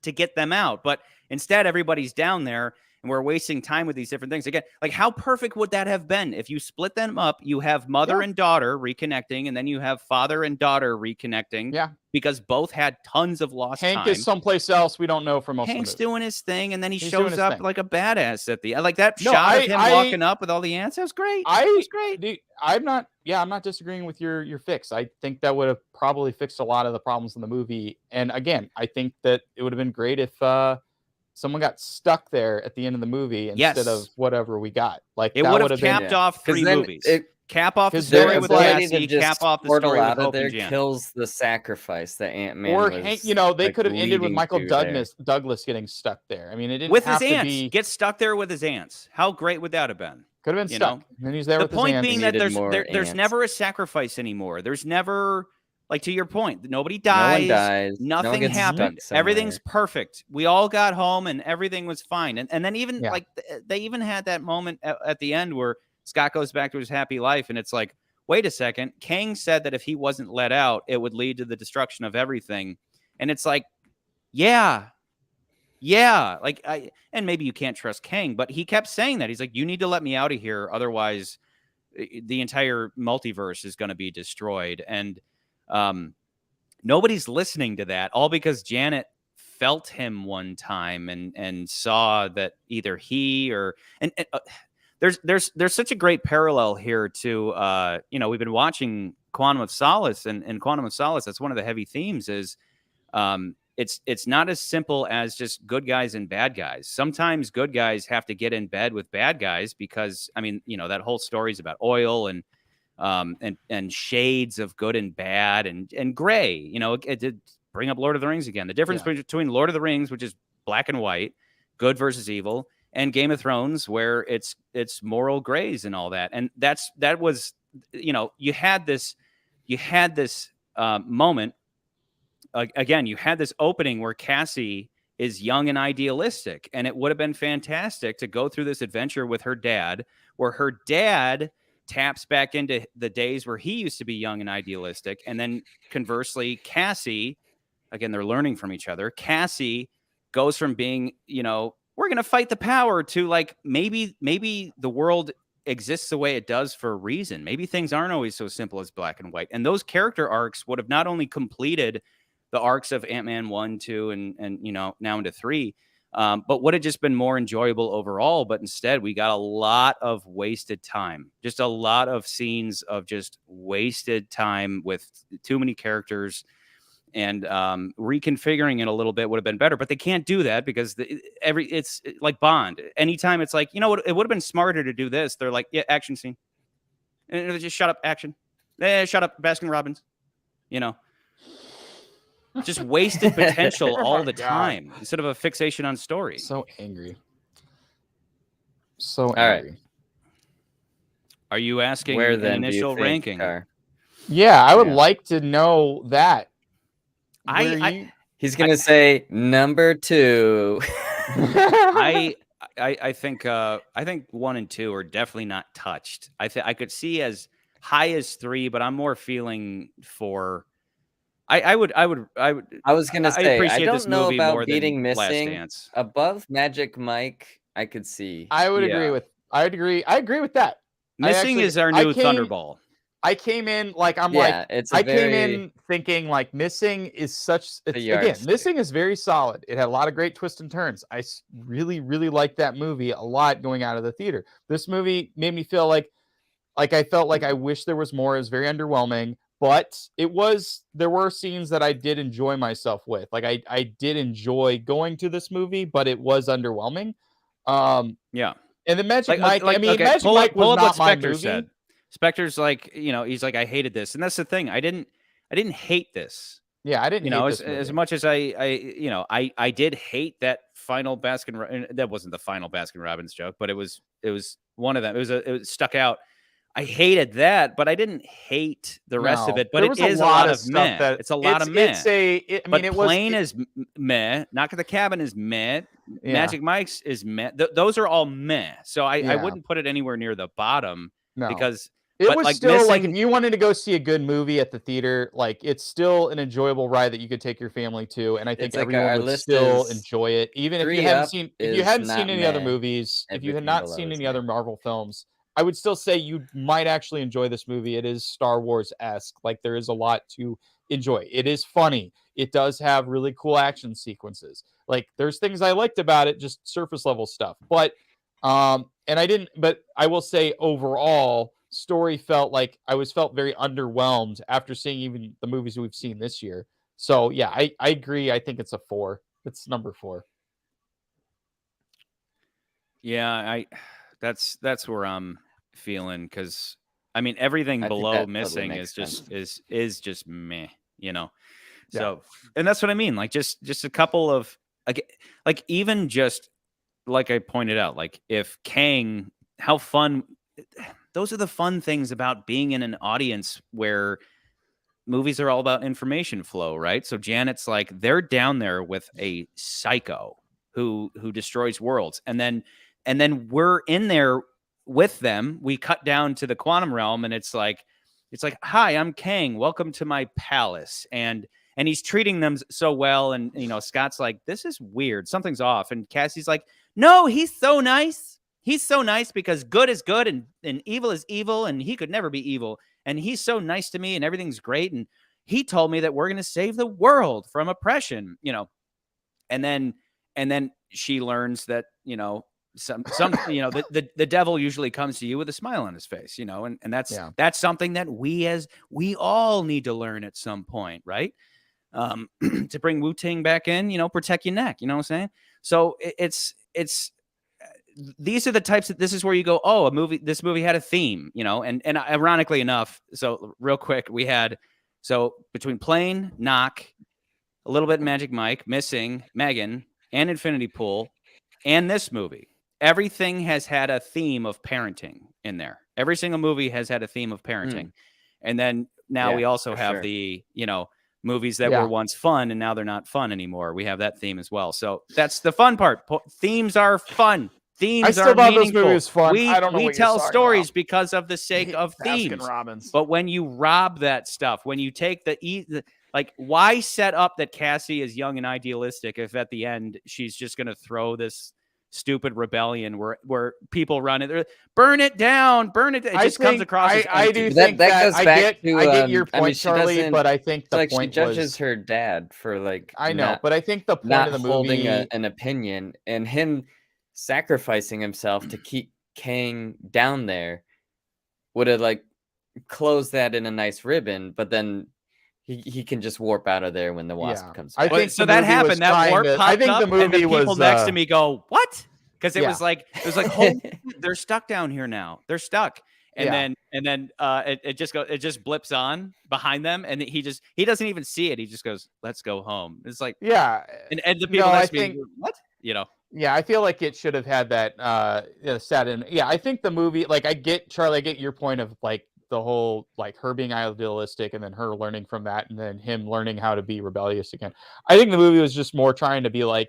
to get them out. But instead, everybody's down there. And we're wasting time with these different things. Again, like how perfect would that have been? If you split them up, you have mother and daughter reconnecting, and then you have father and daughter reconnecting. Yeah. Because both had tons of lost time. Hank is someplace else we don't know for most of the movie. Hank's doing his thing, and then he shows up like a badass at the end. Like that shot of him walking up with all the ants. That was great. It was great. Dude, I'm not disagreeing with your fix. I think that would have probably fixed a lot of the problems in the movie. And again, I think that it would have been great if someone got stuck there at the end of the movie instead of whatever we got. Like it would have capped off 3 movies. Cap off the story with Cassie, cap off the story with Hope and Janet. Kills the sacrifice that Ant-Man or was, Hank, they could have ended with Michael Douglas getting stuck there. I mean, it didn't with have his to ants. be Get stuck there with his ants. How great would that have been? Could have been stuck. And then he's there with his ants. The point being that there's never a sacrifice anymore. There's never. Like to your point, nobody dies. No one dies. Nothing happened. Everything's perfect. We all got home and everything was fine. And then even like they even had that moment at the end where Scott goes back to his happy life, and it's like, wait a second. Kang said that if he wasn't let out, it would lead to the destruction of everything. And it's like, yeah. Like and maybe you can't trust Kang, but he kept saying that. He's like, you need to let me out of here, otherwise the entire multiverse is going to be destroyed. And nobody's listening to that, all because Janet felt him one time and saw that either he or there's such a great parallel here to we've been watching Quantum of Solace, and in Quantum of Solace, that's one of the heavy themes is it's not as simple as just good guys and bad guys. Sometimes good guys have to get in bed with bad guys because that whole story is about oil and shades of good and bad and gray. It did bring up Lord of the Rings again. The difference between Lord of the Rings, which is black and white, good versus evil, and Game of Thrones, where it's moral grays and all that. And that was you had this moment again. You had this opening where Cassie is young and idealistic, and it would have been fantastic to go through this adventure with her dad, where her dad taps back into the days where he used to be young and idealistic. And then conversely, Cassie, again, they're learning from each other. Cassie goes from being, we're going to fight the power to like maybe the world exists the way it does for a reason. Maybe things aren't always so simple as black and white. And those character arcs would have not only completed the arcs of Ant-Man 1, 2, and now into 3, but would have just been more enjoyable overall. But instead, we got a lot of wasted time, just a lot of scenes of just wasted time with too many characters. And reconfiguring it a little bit would have been better, but they can't do that because it's like Bond. Anytime it's like, it would have been smarter to do this. They're like, yeah, action scene, and they just shut up, action. Shut up, Baskin Robbins. Just wasted potential all the time instead of a fixation on story. So angry. So All angry. right. Are you asking Where an then do you initial think, ranking? Car? Yeah, I would Yeah. like to know that. He's gonna say number 2. I think 1 and 2 are definitely not touched. I could see as high as 3, but I'm more feeling 4. I was gonna say I appreciate don't this know movie about more beating than Last missing Dance. above Magic Mike. I could see. I agree with that. Missing is our new Thunderball. I came in like came in thinking like Missing is Missing is very solid. It had a lot of great twists and turns. I really, really liked that movie a lot going out of the theater. This movie made me feel like I felt like I wish there was more. It was very underwhelming, but there were scenes that I did enjoy myself with. Like I did enjoy going to this movie, but it was underwhelming. Yeah. And the Magic Mike, Magic Mike was not my movie. Said. Spectre's like, he's like, I hated this. And that's the thing. I didn't hate this. Yeah, I didn't hate this as much as I did hate that final that wasn't the final Baskin Robbins joke, but it was one of them. It was stuck out. I hated that, but I didn't hate the rest of it. But it is a lot of meh. It's a lot of meh. Plane is meh. Knock at the Cabin is meh. Yeah. Magic Mike's is meh. Those are all meh. So I wouldn't put it anywhere near the bottom because it was still like if you wanted to go see a good movie at the theater, like it's still an enjoyable ride that you could take your family to, and I think everyone would still enjoy it, even if you hadn't seen any other movies, if you had not seen any other Marvel films. I would still say you might actually enjoy this movie. It is Star Wars-esque. Like there is a lot to enjoy. It is funny. It does have really cool action sequences. Like there's things I liked about it, just surface level stuff. But but I will say overall, story felt very underwhelmed after seeing even the movies we've seen this year. So yeah, I agree. I think it's a 4. It's number 4. Yeah, that's where I'm feeling, because everything below Missing is just meh, So, and that's what I mean. Like just a couple of like even just like I pointed out, like if Kang, how fun. Those are the fun things about being in an audience where movies are all about information flow, right? So Janet's like, they're down there with a psycho who destroys worlds, and then we're in there with them. We cut down to the quantum realm, and it's like, hi, I'm Kang. Welcome to my palace. And he's treating them so well. And, Scott's like, this is weird. Something's off. And Cassie's like, no, he's so nice. He's so nice because good is good and evil is evil. And he could never be evil. And he's so nice to me and everything's great. And he told me that we're going to save the world from oppression, and then she learns that, some the devil usually comes to you with a smile on his face, and that's something that we all need to learn at some point, right? To bring Wu-Tang back in, protect your neck, you know what I'm saying? So it's these are the types of, this is where you go, oh, this movie had a theme, and ironically enough, so real quick, we had, so between Plane, Knock, a little bit Magic Mike, Missing, Megan, and Infinity Pool, and this movie, everything has had a theme of parenting in there. Every single movie has had a theme of parenting. And then now we also have the, movies that were once fun and now they're not fun anymore. We have that theme as well. So that's the fun part. Themes are fun. Themes are meaningful. Those movies fun. We tell stories because of the sake of themes. Robbins. But when you rob that stuff, when you take the Like, why set up that Cassie is young and idealistic if at the end she's just going to throw this stupid rebellion where people run it, burn it down. It just comes across as I empty. do think that goes I back get to your I mean, point, she Charlie, doesn't. but I think It's the like she point judges was her dad for like I know, not but I think the point not of the holding movie an opinion, and him sacrificing himself to keep Kang down there would have like closed that in a nice ribbon, but then he can just warp out of there when the Wasp Yeah. comes I back. think So the that movie was happened. That trying warp to- I popped think the up, and the movie people was, next to me go, "What?" Because it Yeah. was like holy shit, they're stuck down here now. They're stuck. And Yeah. then it just blips on behind them, and he doesn't even see it. He just goes, "Let's go home." It's like, Yeah. and the people No, I next to me, think what? Yeah, I feel like it should have had that set in. Yeah, I think the movie, like, I get Charlie, I get your point of like the whole like her being idealistic and then her learning from that and then him learning how to be rebellious again. I think the movie was just more trying to be like,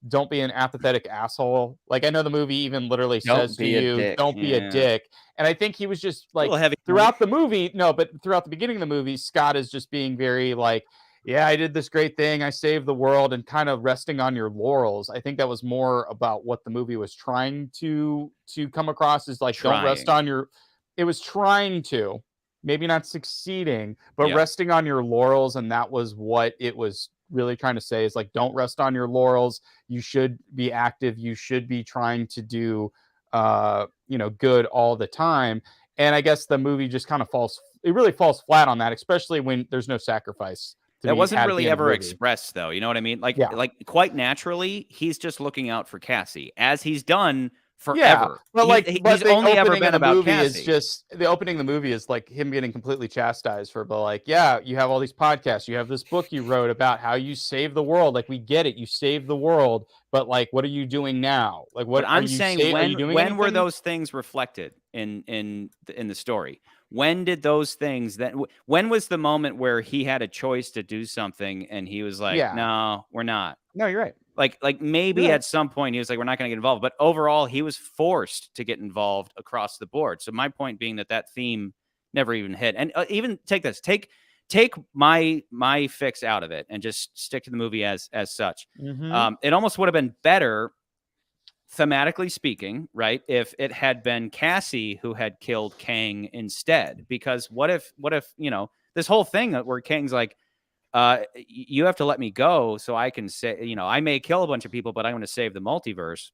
don't be an apathetic asshole. Like, I know the movie even literally Don't says to be a you, dick. don't be a Yeah. dick. And I think he was just A like little heavy. throughout the movie, no, but throughout the beginning of the movie, Scott is just being very like, yeah, I did this great thing. I saved the world, and kind of resting on your laurels. I think that was more about what the movie was trying to come across is like, don't rest Trying. on your. It was trying to, maybe not succeeding, but Yeah. resting on your laurels, and that was what it was really trying to say is like, don't rest on your laurels. You should be active. You should be trying to do, good all the time. And I guess the movie just kind of falls. It really falls flat on that, especially when there's no sacrifice. That wasn't At the really end of the ever movie. expressed, though. You know what I mean? Like, Yeah. like quite naturally, he's just looking out for Cassie, as he's done Yeah, forever. but like, He's the only ever opening been of the about movie Cassie. is just the opening of the movie is like him getting completely chastised for, but like, yeah, you have all these podcasts, you have this book you wrote about how you save the world. Like, we get it, you saved the world, but like, what are you doing now? Like, what But I'm are you saying, are you doing when were anything? those things reflected in the story? When did those things when was the moment where he had a choice to do something and he was like, Yeah. no, we're not? No, you're right. Like maybe You're right. at some point he was like, we're not going to get involved. But overall, he was forced to get involved across the board. So my point being that theme never even hit. And even take my fix out of it and just stick to the movie as such. Mhm. It almost would have been better, thematically speaking, right, if it had been Cassie who had killed Kang instead. Because what if this whole thing where Kang's like, you have to let me go so I can say, I may kill a bunch of people, but I'm going to save the multiverse.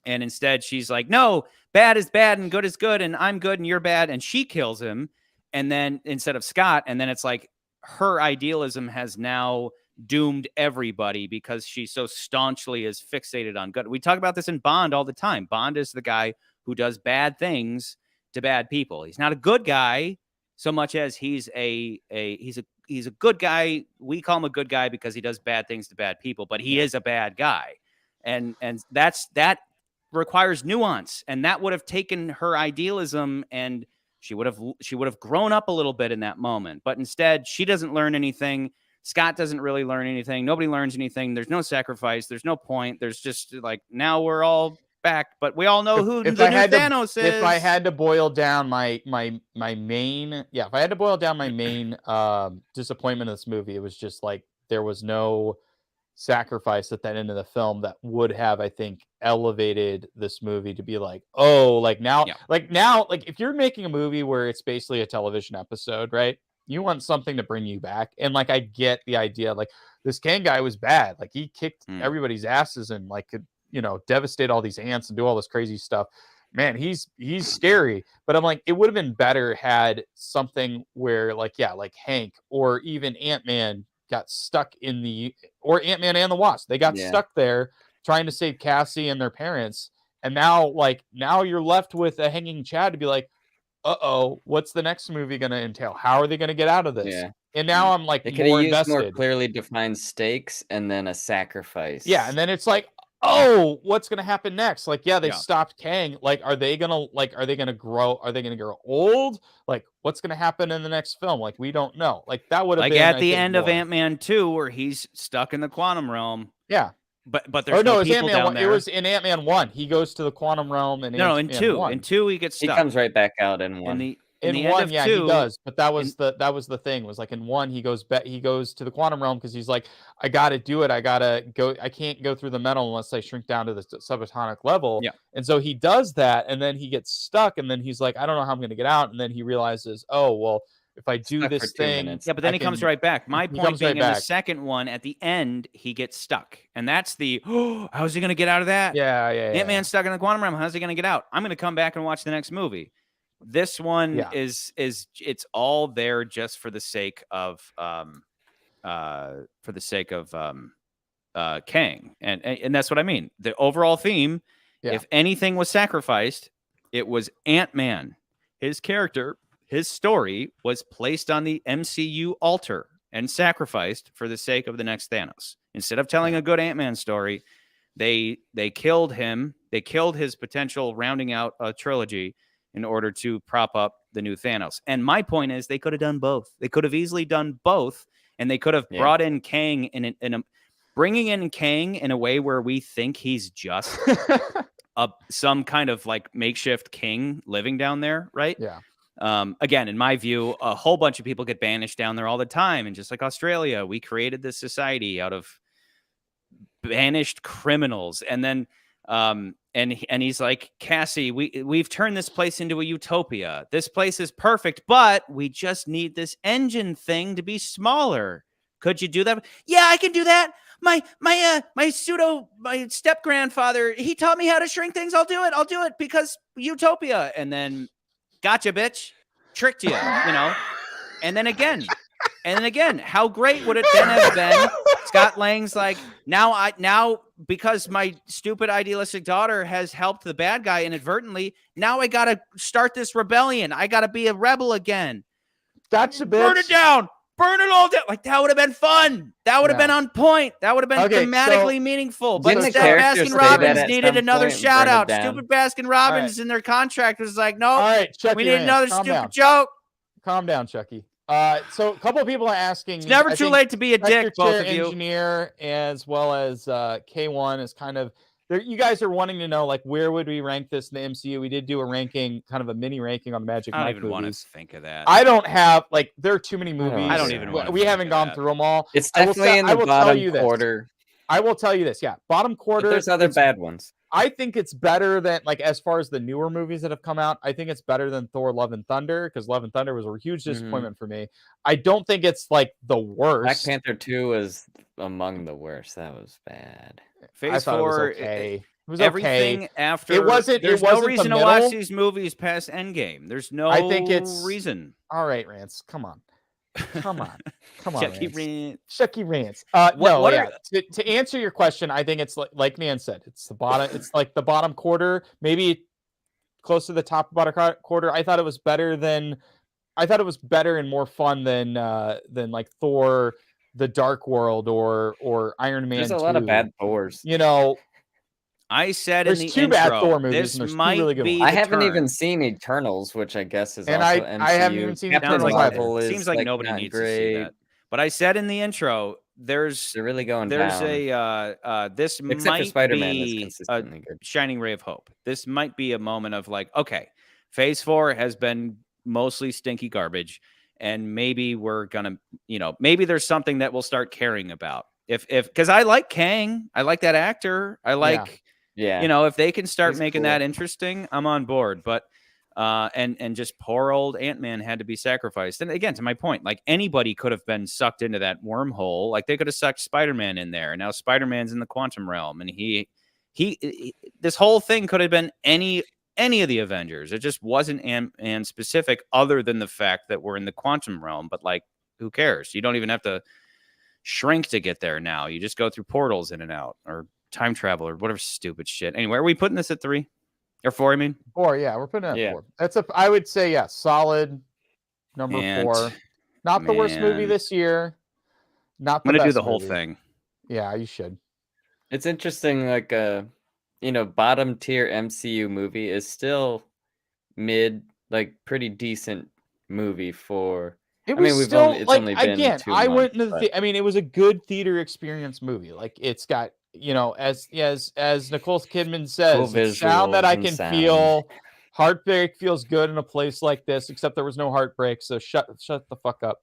And instead she's like, no, bad is bad and good is good, and I'm good and you're bad, and she kills him. And then instead of Scott, and then it's like her idealism has now doomed everybody because she so staunchly is fixated on good. We talk about this in Bond all the time. Bond is the guy who does bad things to bad people. He's not a good guy so much as he's a good guy. We call him a good guy because he does bad things to bad people, but he is a bad guy. And that requires nuance, and that would have taken her idealism, and she would have grown up a little bit in that moment. But instead, she doesn't learn anything. Scott doesn't really learn anything. Nobody learns anything. There's no sacrifice. There's no point. There's just like, now we're all back, but we all know who the new Thanos is. If I had to boil down my main, if I had to boil down my main disappointment of this movie, it was just like there was no sacrifice at that end of the film that would have, I think, elevated this movie to be like, oh, like now, like if you're making a movie where it's basically a television episode, right? You want something to bring you back. And like, I get the idea, like this Kang guy was bad. Like, he kicked everybody's asses and like could, devastate all these ants and do all this crazy stuff. Man, he's scary. But I'm like, it would have been better had something where like Hank or even Ant-Man got stuck or Ant-Man and the Wasp. They got stuck there trying to save Cassie and their parents. And now you're left with a hanging Chad to be like, uh-oh, what's the next movie going to entail? How are they going to get out of this? Yeah. And now I'm like, they could have used invested. more clearly defined stakes and then a sacrifice. Yeah, and then it's like, oh, what's going to happen next? Like, they stopped Kang. Like, are they going to grow? Are they going to grow old? Like, what's going to happen in the next film? Like, we don't know. Like, that would have like been at the end of Ant-Man 2 where he's stuck in the quantum realm. Yeah. But there's no people down there. It was in Ant-Man 1. He goes to the quantum realm and in 2. In 2 he gets stuck. He comes right back out in 1. in the In end one, of yeah, 2, he does. But that was the thing. Was like in 1, he goes to the quantum realm because he's like, I gotta do it. I gotta go. I can't go through the metal unless I shrink down to the subatomic level. Yeah. And so he does that, and then he gets stuck, and then he's like, I don't know how I'm gonna get out. And then he realizes, oh well, if I do Stuck for this 2 thing, minutes. Yeah, but then I he comes can- right back. My he point comes being right in the back. second one, at the end, he gets stuck. And that's the, how's he going to get out of that? Yeah. Ant-Man's stuck in the quantum realm. How's he going to get out? I'm going to come back and watch the next movie. This one Yeah. is it's all there just for the sake of Kang. And that's what I mean. The overall theme, Yeah. if anything was sacrificed, it was Ant-Man. His character, his story was placed on the MCU altar and sacrificed for the sake of the next Thanos. Instead of telling a good Ant-Man story, they killed him. They killed his potential rounding out a trilogy in order to prop up the new Thanos. And my point is, they could have done both. They could have easily done both, and they could have brought in Kang bringing in Kang in a way where we think he's just some kind of like makeshift king living down there, right? Yeah. Again, in my view, a whole bunch of people get banished down there all the time. And just like Australia, we created this society out of banished criminals. And then, and he's like, Cassie, we've turned this place into a utopia. This place is perfect, but we just need this engine thing to be smaller. Could you do that? Yeah, I can do that. My step grandfather, he taught me how to shrink things. I'll do it because utopia. And then, gotcha, bitch, tricked you, and then again, how great would it then have been? Scott Lang's like, now because my stupid idealistic daughter has helped the bad guy inadvertently, now I gotta start this rebellion. I gotta be a rebel again. Gotcha, bitch. Burn it down. Burn it all down. Like, that would have been fun. That would have been on point. That would have been thematically meaningful. But Didn't the instead, characters Baskin say that Robbins at needed some another point, shout burn it out. down? Stupid Baskin Robbins in their contract was like, no, All right, Chucky we need Rance, another calm stupid down. joke. Calm down, Chucky. So a couple of people are asking. It's never too late to be a dick, both of you. Engineer as well as K1 is kind of there. You guys are wanting to know, like, where would we rank this in the MCU? We did do a ranking, kind of a mini ranking on the Magic I don't Mike even want to movies. think of that. I don't have, like, there are too many movies. I don't even wanna We think haven't of gone that. through them all. It's definitely in the bottom quarter. I will tell you this. Yeah, bottom quarter. But there's other bad ones. I think it's better than, like, as far as the newer movies that have come out, I think it's better than Thor Love and Thunder, because Love and Thunder was a huge disappointment for me. I don't think it's like the worst. Black Panther 2 was among the worst. That was bad. Phase 4, it was okay. It was everything okay. after. It wasn't. There's it wasn't no reason the to watch middle. these movies past Endgame. There's no I think it's reason. All right, Rance. Come on. Come on, Chucky Rance. Rant. Chucky Rance. What To answer your question, I think it's like Nan said. It's the bottom. It's like the bottom quarter, maybe close to the top bottom quarter. I thought it was better and more fun than like Thor, The Dark World, or Iron Man. There's a lot of bad Thors. I said there's in the two intro, bad Thor movies, this and there's two might really good be ones. I haven't turn. even seen Eternals, which I guess is And also I MCU. haven't even seen Captain Eternals Marvel either. is Seems like nobody not needs great. to see that. But I said in the intro, They're really going down. this Except for might Spider-Man is be a consistently good. shining ray of hope. This might be a moment of like, okay, Phase 4 has been mostly stinky garbage, and maybe we're gonna, maybe there's something that we'll start caring about. If because I like Kang, I like that actor, I like. Yeah. If they can start He's making cool. that interesting, I'm on board. But and just poor old Ant-Man had to be sacrificed. And again, to my point, like, anybody could have been sucked into that wormhole. Like, they could have sucked Spider-Man in there. And now Spider-Man's in the quantum realm, and he this whole thing could have been any of the Avengers. It just wasn't Ant-Man specific, other than the fact that we're in the quantum realm. But, like, who cares? You don't even have to shrink to get there now. You just go through portals in and out, or time travel, or whatever stupid shit. Anyway, are we putting this at 3 or 4? I mean, 4. Yeah, we're putting it at 4. Yeah. I would say, solid number 4. Not the worst movie this year. Not the I'm gonna do best the whole movie. thing. Yeah, you should. It's interesting, like bottom tier MCU movie is still mid, like pretty decent movie for. It was it's still only been again. 2 I went months, into the. It was a good theater experience movie. Like, it's got, as Nicole Kidman says, Cool it's sound that I visuals can and sound. feel, Heartbreak feels good in a place like this, except there was no heartbreak, so shut the fuck up.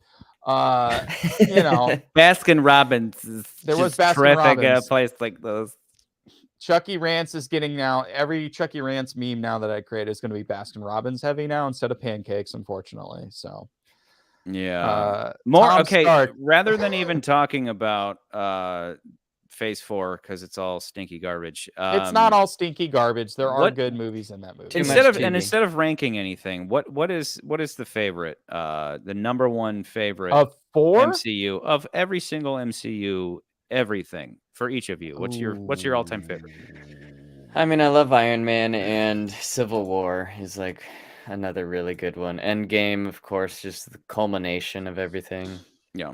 You know, Baskin Robbins is There was just Baskin terrific at a Robbins. place like those. Chucky Rants is getting now every Chucky Rants meme now that I create is going to be Baskin Robbins heavy now instead of pancakes, unfortunately. So Yeah. More Tom okay. Stark. Rather than even talking about Phase 4 because it's all stinky garbage. It's not all stinky garbage. There are what- good movies in that movie. Too instead much of and TV. instead of ranking anything, what is the favorite? The number one favorite Of 4? MCU of every single MCU, everything for each of you. What's your all-time favorite? I mean, I love Iron Man, and Civil War is like another really good one. Endgame, of course, just the culmination of everything. Yeah.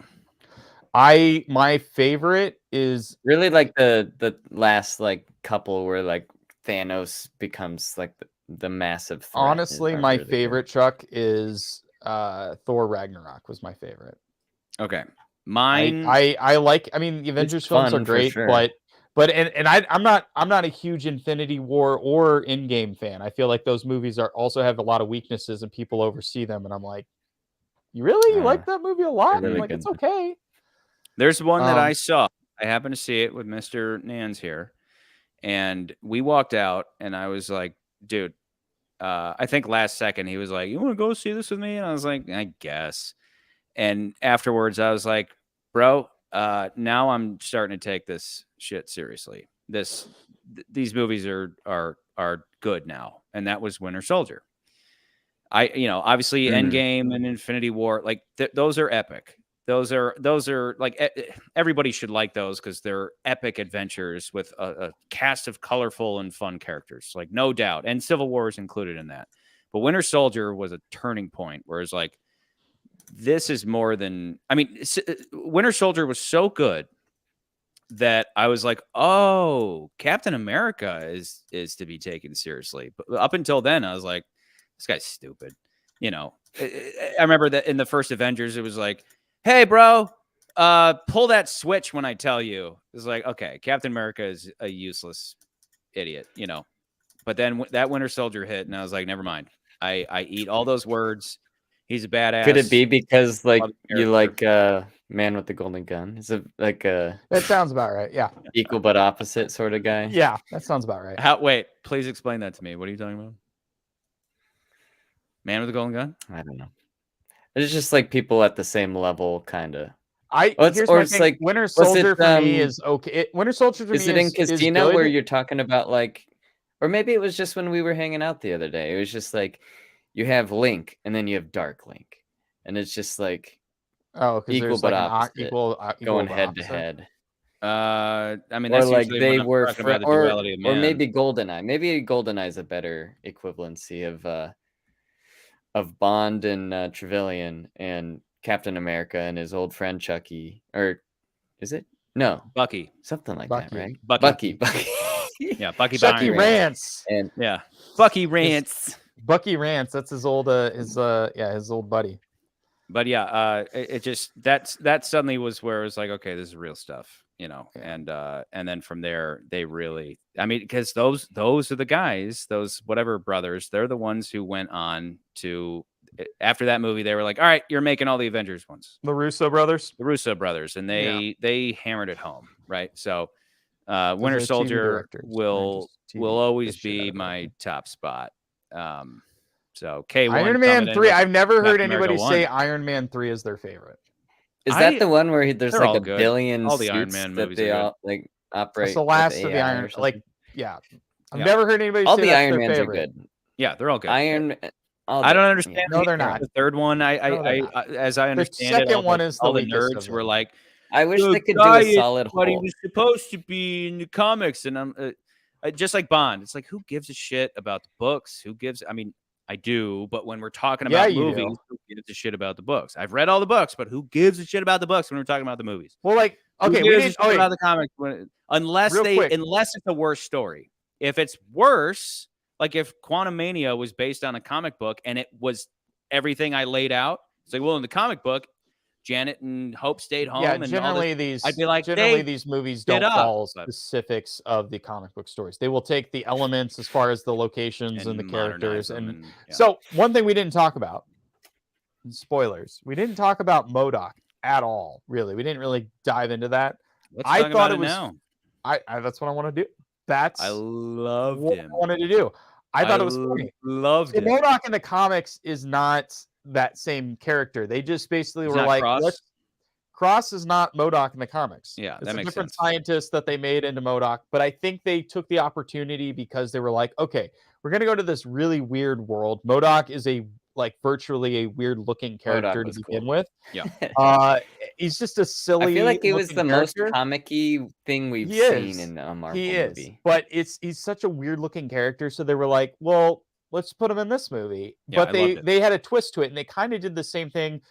My favorite is Really like the last like couple where like Thanos becomes like the massive threat. honestly are my really good. favorite, Chuck, is Thor Ragnarok was my favorite. Okay. Mine. I like, I mean, the Avengers films are fun for great, sure. but I'm not a huge Infinity War or Endgame fan. I feel like those movies also have a lot of weaknesses and people oversee them, and I'm like, you really like that movie a lot? really I'm like, good. it's okay. There's one that I saw. I happened to see it with Mr. Nans here. And we walked out and I was like, dude, I think last second he was like, you want to go see this with me? And I was like, I guess. And afterwards I was like, bro, now I'm starting to take this shit seriously. These movies are good now. And that was Winter Soldier. Obviously Endgame and Infinity War, like those are epic. Those are like everybody should like those because they're epic adventures with a cast of colorful and fun characters, like no doubt. And Civil War is included in that. But Winter Soldier was a turning point where it's like, this is more than, I mean, Winter Soldier was so good that I was like, oh, Captain America is to be taken seriously. But up until then, I was like, this guy's stupid. I remember that in the first Avengers, it was like, hey, bro, pull that switch when I tell you. It's like, okay, Captain America is a useless idiot, But then that Winter Soldier hit, and I was like, never mind. I eat all those words. He's a badass. Could it be because like you character. like Man with the Golden Gun? Is it like a That sounds about right. Yeah. equal but opposite sort of guy? Yeah, that sounds about right. Wait, please explain that to me. What are you talking about? Man with the Golden Gun? I don't know. It's just like people at the same level, kind of. Here's my thing. like Winter Soldier for me um, is okay. Winter Soldier for Is me it in is Casino good. where you're talking about like, or maybe it was just when we were hanging out the other day. It was just like you have Link and then you have Dark Link, and it's just like because equal there's but like an opposite, equal going but head to opposite. head. I mean, Or that's like usually they when I'm were, talking about the duality of man. or maybe GoldenEye. Maybe GoldenEye is a better equivalency of Bond and Trevelyan and Captain America and his old friend Chucky, or is it? No, Bucky. something like Bucky. that, right? Bucky. Yeah, Bucky Chucky Barnes. Rants. And Yeah, Bucky Rants. Bucky Rants. That's his old his old buddy. But yeah, it just that suddenly was where it was like, okay, this is real stuff, and then from there they really, I mean, because those are the guys, those whatever brothers, they're the ones who went on to, after that movie, they were like, all right, you're making all the Avengers ones, The Russo brothers. and they hammered it home, right? So Winter are TV Soldier directors. will They're just always the shit out be of my everything. top spot. So K1 Iron coming Man in 3. with I've never heard Captain America anybody say 1. Iron Man 3 is their favorite. is that the one where there's they're like all a good. billion All the Iron suits Man that movies they are good. all like operate? That's the last with of the AI Iron. or Like, something? yeah. I've Yeah. never heard anybody All say the that's Iron their Mans favorite. are good. Yeah, they're all good. I don't understand. Yeah. No, they're not. The third one, No, they're not. as I The understand it, second one is the all the weakest nerds of were them. like, I wish the they could do guy a is solid what he whole. was supposed to be in the comics, and I'm just like Bond. It's like, who gives a shit about the books? Who gives? I mean, I do, but when we're talking Yeah, about you movies, do. who gives a shit about the books? I've read all the books, but who gives a shit about the books when we're talking about the movies? Well, like, okay, Who we gives a need. shit about the comics unless Real quick. unless it's a worse story. If it's worse, like if Quantumania was based on a comic book and it was everything I laid out, it's like, well, in the comic book, Janet and Hope stayed home. Yeah, and all generally this, I'd be like, these movies split don't up, follow but- specifics of the comic book stories. They will take the elements as far as the locations and the modernize characters. them And yeah. so one thing we didn't talk about, spoilers, we didn't talk about MODOK at all, really. We didn't really dive into that. Let's I talk thought about it it was now. I that's what I want to do. That's I loved what him. I wanted to do. I thought it was funny. Loved So it. MODOK in the comics is not that same character. They just basically He's were not like, Cross? Cross is not MODOK in the comics. Yeah, It's that a makes different sense. scientist that they made into MODOK, but I think they took the opportunity because they were like, okay, we're gonna go to this really weird world. MODOK is virtually a weird looking character to was begin cool. with. Yeah. He's just a silly. I feel like he was looking the most character. comic-y thing we've He seen is. in a Marvel He is, movie. but he's such a weird looking character. So they were like, well, let's put him in this movie. Yeah, But I loved it. they had a twist to it, and they kind of did the same thing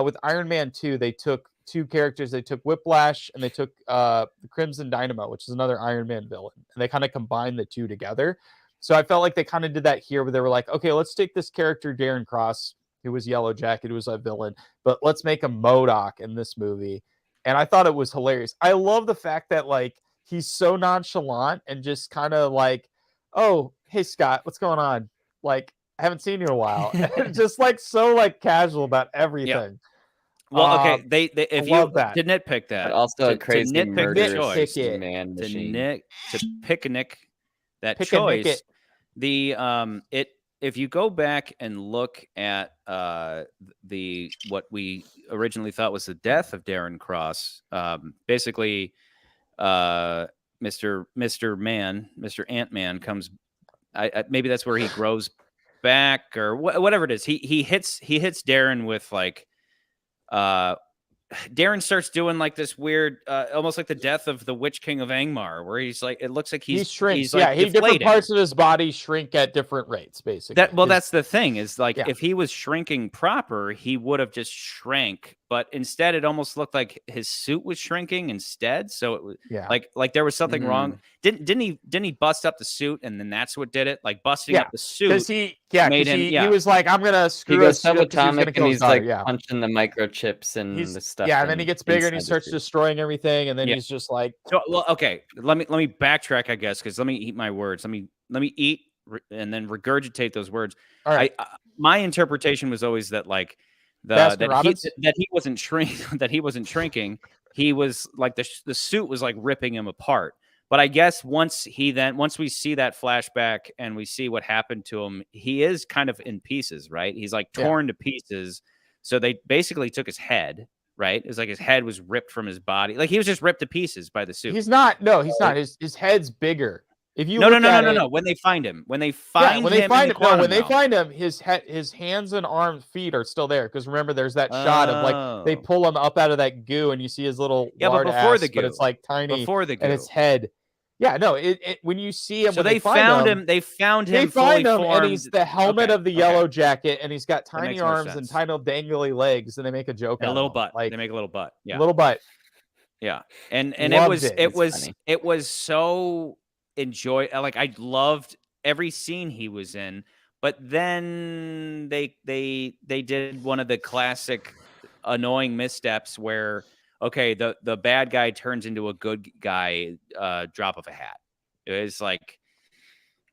with Iron Man 2. They took two characters. They took Whiplash and they took the Crimson Dynamo, which is another Iron Man villain, and they kind of combined the two together. So I felt like they kind of did that here, where they were like, okay, let's take this character Darren Cross, who was Yellow Jacket, who was a villain, but let's make him MODOK in this movie. And I thought it was hilarious. I love the fact that he's so nonchalant and just kind of like, oh, hey Scott, what's going on? Like, I haven't seen you in a while. Just so casual about everything. Well, okay, they if you love that. to nitpick that, But also a to crazy nitpick the murderous choice, Nitpick it. man to machine. picnic that Pick a nick choice. it. The if you go back and look at the what we originally thought was the death of Darren Cross, basically, Mr. Ant-Man comes. Maybe that's where he grows back or whatever it is. He hits Darren with Darren starts doing this weird, almost like the death of the Witch King of Angmar, where he's like, it looks like He shrinks. he's like different deflating. parts of his body shrink at different rates, basically. That's the thing is Yeah. if he was shrinking proper, he would have just shrank, but instead it almost looked like his suit was shrinking instead. So it was like there was something wrong. Didn't he bust up the suit and then that's what did it? Like busting up the suit. Because he was like, I'm gonna He screw goes us. subatomic and he's like punching the microchips and the stuff. Yeah, and then he gets bigger and he inside the starts suit. destroying everything, and then he's just like, So, well, okay, let me backtrack, I guess, because let me eat my words. Let me eat and then regurgitate those words. all right. My interpretation was always that that he wasn't shrinking. He was like the suit was like ripping him apart. But I guess once we see that flashback and we see what happened to him, he is kind of in pieces, right? He's like torn to pieces. So they basically took his head, right? It's like his head was ripped from his body. Like he was just ripped to pieces by the suit. He's not. No, he's not. His head's bigger. If you no. When they find him, when they find him, his hands and arms, feet are still there. Because remember, there's that shot of they pull him up out of that goo, and you see his little but before the goo, but it's like tiny before the goo, and his head. Yeah, no. When you see him, so they found him. They found him. And he's the helmet of the Yellow Jacket, and he's got tiny arms and tiny dangly legs, and they make a joke. And a little butt. They make a little butt. Yeah, little butt. Yeah, and Loved it was so like I loved every scene he was in, but then they did one of the classic annoying missteps where the bad guy turns into a good guy drop of a hat. It was like,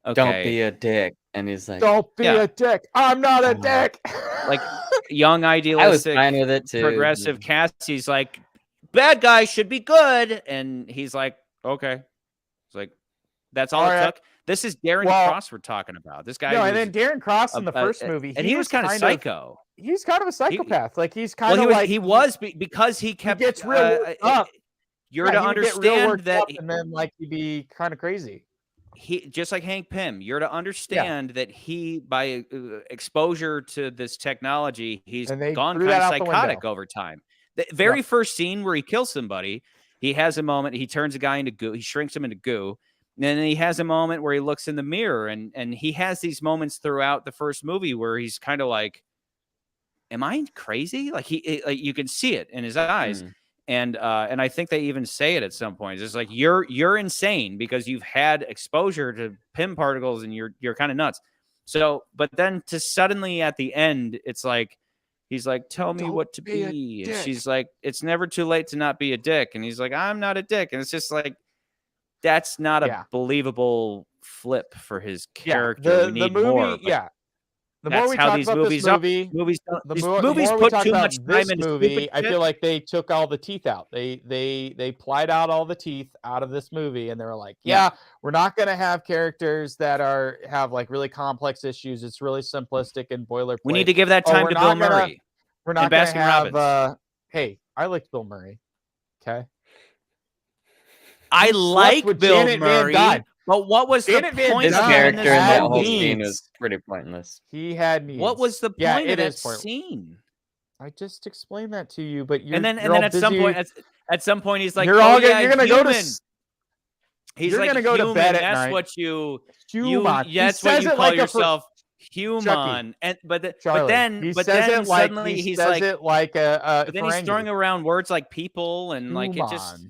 okay, don't be a dick, and he's like, don't be a dick. I'm not a dick. Like young idealistic, I was fine with it too. Progressive Cassie's like, bad guy should be good, and he's like, okay. It's like that's all it took. This is Darren Cross we're talking about. This guy. No, and then Darren Cross in the first movie, and he was kind of psycho. He's kind of a psychopath. He's kind of he was because he kept. He gets real up. You're to understand that, and then he'd be kind of crazy. He just like Hank Pym. You're to understand that he, by exposure to this technology, he's gone kind of psychotic over time. The very first scene where he kills somebody, he has a moment. He turns a guy into goo. He shrinks him into goo. And then he has a moment where he looks in the mirror, and he has these moments throughout the first movie where he's kind of like, am I crazy? Like you can see it in his eyes. And I think they even say it at some point. It's like, you're insane because you've had exposure to Pym particles and you're kind of nuts. So, but then to suddenly at the end, it's like, He's like, tell me Don't what to be a be. And dick. she's like, it's never too late to not be a dick. And he's like, I'm not a dick. And it's just like, that's not a believable flip for his character. We need the movie, more. The more we talk about this movie, movies we put talk too about much this time into movie, stupid I shit. feel like they took all the teeth out. They plied out all the teeth out of this movie, and they were like, we're not going to have characters that have like really complex issues. It's really simplistic and boilerplate. We need to give that time to Bill Murray. We're not going to have. Hey, I liked Bill Murray. Okay. I like Bill Janet Murray, but what was Janet the point His of character in that whole needs. scene was pretty pointless. He had needs. What was the point of that scene? I just explained that to you, but and then at some point he's like, you're gonna go to he's you're like, gonna go to bed at that's night. what you that's what you call like yourself, human. And but then suddenly he's like it like but then he's throwing around words like people and like it just,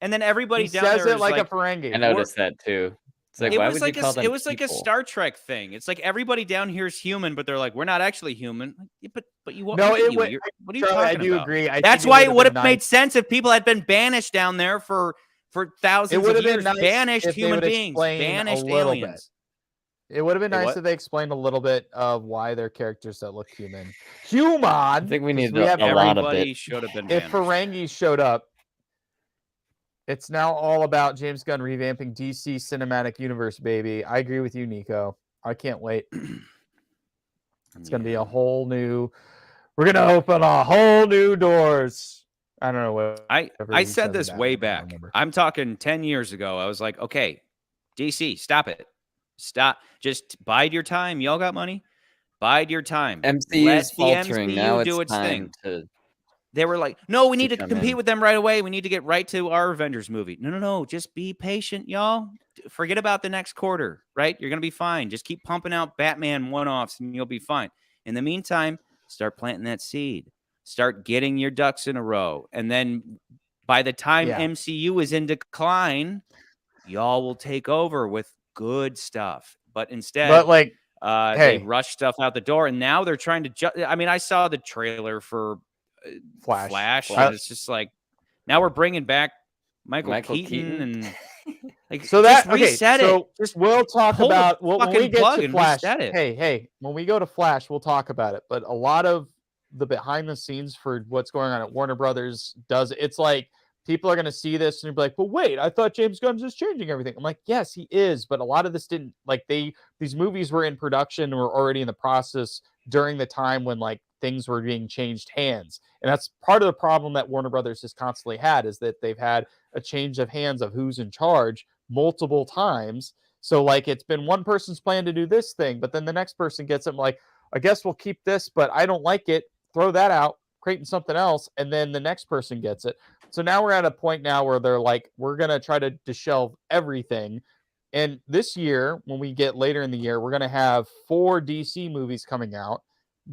and then everybody down says there it is like a Ferengi. I noticed that too. It's like, why would you call them it was like a people? Star Trek thing. It's like everybody down here is human, but they're like, we're not actually human. But you No, what are you talking about? I do agree. That's why it would have made sense if people had been banished down there for thousands of years. Banished human beings, banished aliens. It would have been nice if they explained a little bit of why they're characters that look human. I think we need a lot of it. Should have been if Ferengi showed up. It's now all about James Gunn revamping DC Cinematic Universe, baby. I agree with you, Nico. I can't wait. It's going to be a whole new... We're going to open a whole new doors. I don't know what... I said this way back. I'm talking 10 years ago. I was like, okay, DC, stop it. Stop. Just bide your time. Y'all got money? Bide your time. MCU is faltering. MCU now do it's its time thing. to... They were like, no, we need to compete with them right away. We need to get right to our Avengers movie. No. Just be patient, y'all. Forget about the next quarter, right? You're going to be fine. Just keep pumping out Batman one-offs and you'll be fine. In the meantime, start planting that seed. Start getting your ducks in a row. And then by the time MCU is in decline, y'all will take over with good stuff. But instead, they rush stuff out the door. And now they're trying to... I saw the trailer for... Flash. And it's just like now we're bringing back Michael Keaton and like so that reset it. Just we'll talk about when we get to Flash. It. Hey, when we go to Flash, we'll talk about it. But a lot of the behind the scenes for what's going on at Warner Brothers it's like people are going to see this and be like, but wait, I thought James Gunn's just changing everything. I'm like, yes, he is, but a lot of this didn't these movies were in production and were already in the process during the time when like things were being changed hands. And that's part of the problem that Warner Brothers has constantly had is that they've had a change of hands of who's in charge multiple times. So like it's been one person's plan to do this thing, but then the next person gets it like, I guess we'll keep this, but I don't like it. Throw that out, creating something else. And then the next person gets it. So now we're at a point now where they're like, we're going to try to shelve everything. And this year, when we get later in the year, we're going to have 4 DC movies coming out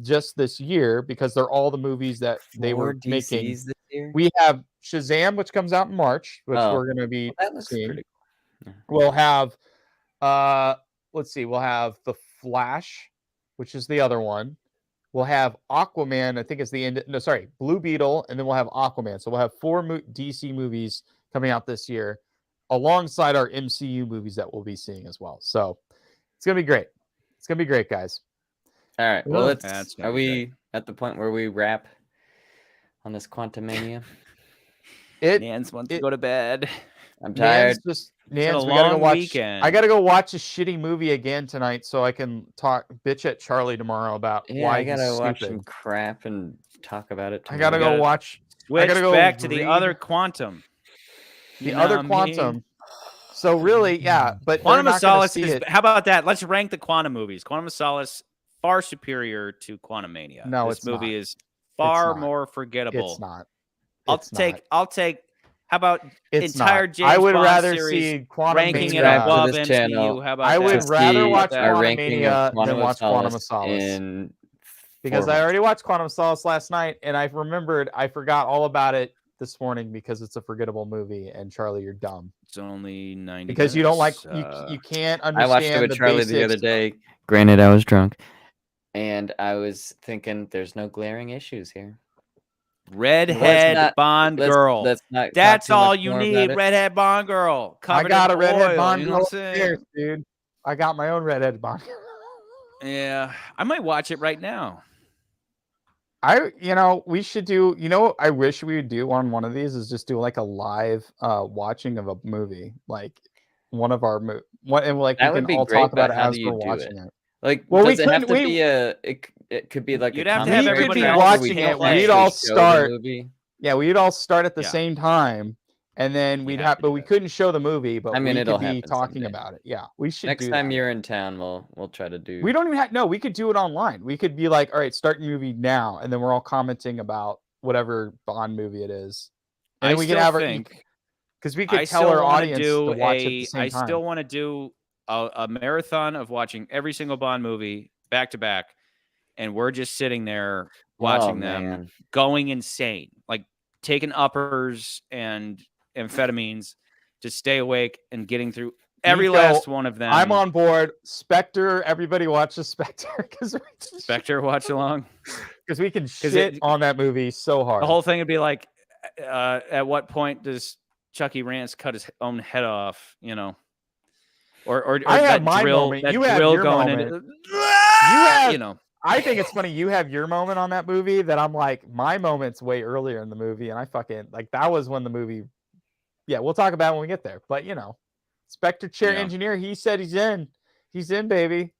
just this year because they're all the movies that they were making. This year? We have Shazam, which comes out in March, which we're going to be seeing. Cool. We'll have, let's see, we'll have The Flash, which is the other one. We'll have Aquaman, I think it's the end. No, sorry, Blue Beetle, and then we'll have Aquaman. So we'll have 4 DC movies coming out this year alongside our MCU movies that we'll be seeing as well. So it's going to be great. It's going to be great, guys. All right. Well, are we at the point where we wrap on this Quantumania? Nance wants to go to bed. I'm tired. Nance, we gotta go watch. Weekend. I gotta go watch a shitty movie again tonight so I can bitch at Charlie tomorrow about why I gotta watch some crap and talk about it tomorrow. I gotta go watch. Switch back to the other Quantum. The other Quantum. So really, but Quantum of Solace is. How about that? Let's rank the Quantum movies. Quantum of Solace far superior to Quantumania. No, this movie is far more forgettable. It's not. I'll take. How about entire James I would Bond rather series see Quantumania ranking it above MCU. How about I would rather watch Quantumania than watch Quantum of Solace. Because I already watched Quantum of Solace last night, and I forgot all about it this morning because it's a forgettable movie. And Charlie, you're dumb. It's only 90 because minutes. you don't like you can't understand. I watched it with Charlie the other day. Granted, I was drunk. And I was thinking, there's no glaring issues here. Redhead Bond girl. Let's not talk That's too much all you more about need. it. Redhead Bond girl. I Covered got in a redhead oil, Bond you know girl what I'm saying? upstairs, dude. I got my own redhead Bond. Yeah, I might watch it right now. We should do. What I wish we would do on one of these is just do like a live watching of a movie, like one of our and like That we would can be all great, talk about but it how as do we're you do watching it? it. Like, Well, does it have to be it could be like You'd a have to have commentary everybody track else where we watching don't it. play. We'd actually all show start. the movie. Yeah, we'd all start at the Yeah. same time, and then we'd have have, to but do we that. couldn't show the movie, but I mean, we it'll could be happen talking someday. about it. Yeah, we should Next do time that. you're in town, we'll try to do. We don't even have. No, we could do it online. We could be like, all right, start your movie now, and then we're all commenting about whatever Bond movie it is, and I then we can still have think because we I could tell still our want to audience do to watch it at the same I time. still want to do a marathon of watching every single Bond movie back to back, and we're just sitting there watching them, man. going insane, like taking uppers and amphetamines to stay awake and getting through every Nico, last one of them. I'm on board. Spectre, everybody watches Spectre because Spectre watch along we can shit on that movie so hard. The whole thing would be like, at what point does Chucky Rance cut his own head off? Or I have that my drill, moment. that You have drill your going moment. into, have- I think it's funny. You have your moment on that movie that I'm like, my moment's way earlier in the movie, and I fucking like that was when the movie. Yeah, we'll talk about it when we get there. But Spectre chair engineer, he said he's in. He's in, baby.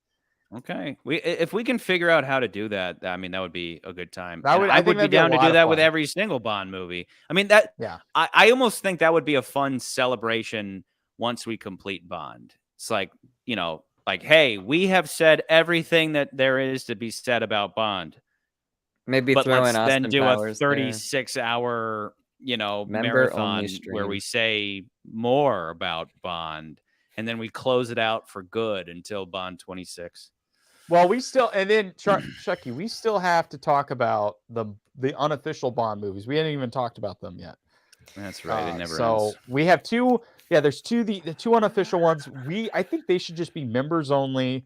Okay, if we can figure out how to do that, I mean, that would be a good time. I would be down to do that with fun. every single Bond movie. I mean, that. Yeah. I almost think that would be a fun celebration once we complete Bond. It's like, like, hey, we have said everything that there is to be said about Bond. Maybe but throw let's in then Austin do Powers a 36-hour, Member-only marathon stream. where we say more about Bond, and then we close it out for good until Bond 26. Well, we still, and then Chucky, we still have to talk about the unofficial Bond movies. We hadn't even talked about them yet. That's right. It never so ends. We have two. Yeah, there's two. The two unofficial ones. I think they should just be members only.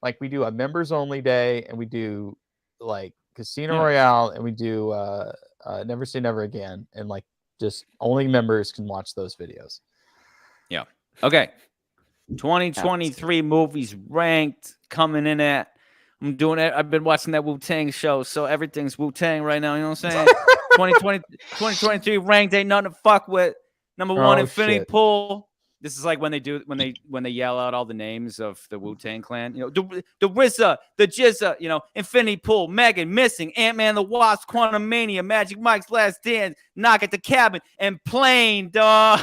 Like we do a members only day, and we do like Casino Royale, and we do Never Say Never Again, and like just only members can watch those videos. Yeah. Okay. 2023 movies ranked coming in at. I'm doing it. I've been watching that Wu-Tang show, so everything's Wu-Tang right now. You know what I'm saying? 2023 ranked ain't nothing to fuck with. Number one, Infinity Pool. This is like when they yell out all the names of the Wu-Tang Clan. The RZA, the Jizza, Infinity Pool, Megan, Missing, Ant-Man, the Wasp, Quantumania, Magic Mike's Last Dance, Knock at the Cabin, and Plane, dog.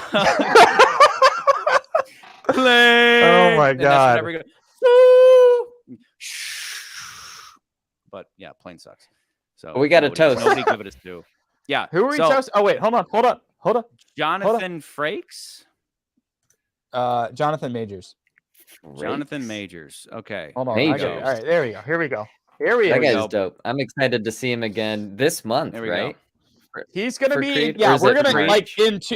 Plane. Oh my god. But yeah, Plane sucks. So we got a toast. Nobody give it a stew. Yeah. Who are we toast? Oh wait, hold on. Jonathan Frakes. Jonathan Majors. Jonathan Majors. Okay. Hold on. Majors. All right, there we go. Here we go. That guy's dope. I'm excited to see him again this month, right? He's gonna be. Creed, yeah, we're gonna Creed? like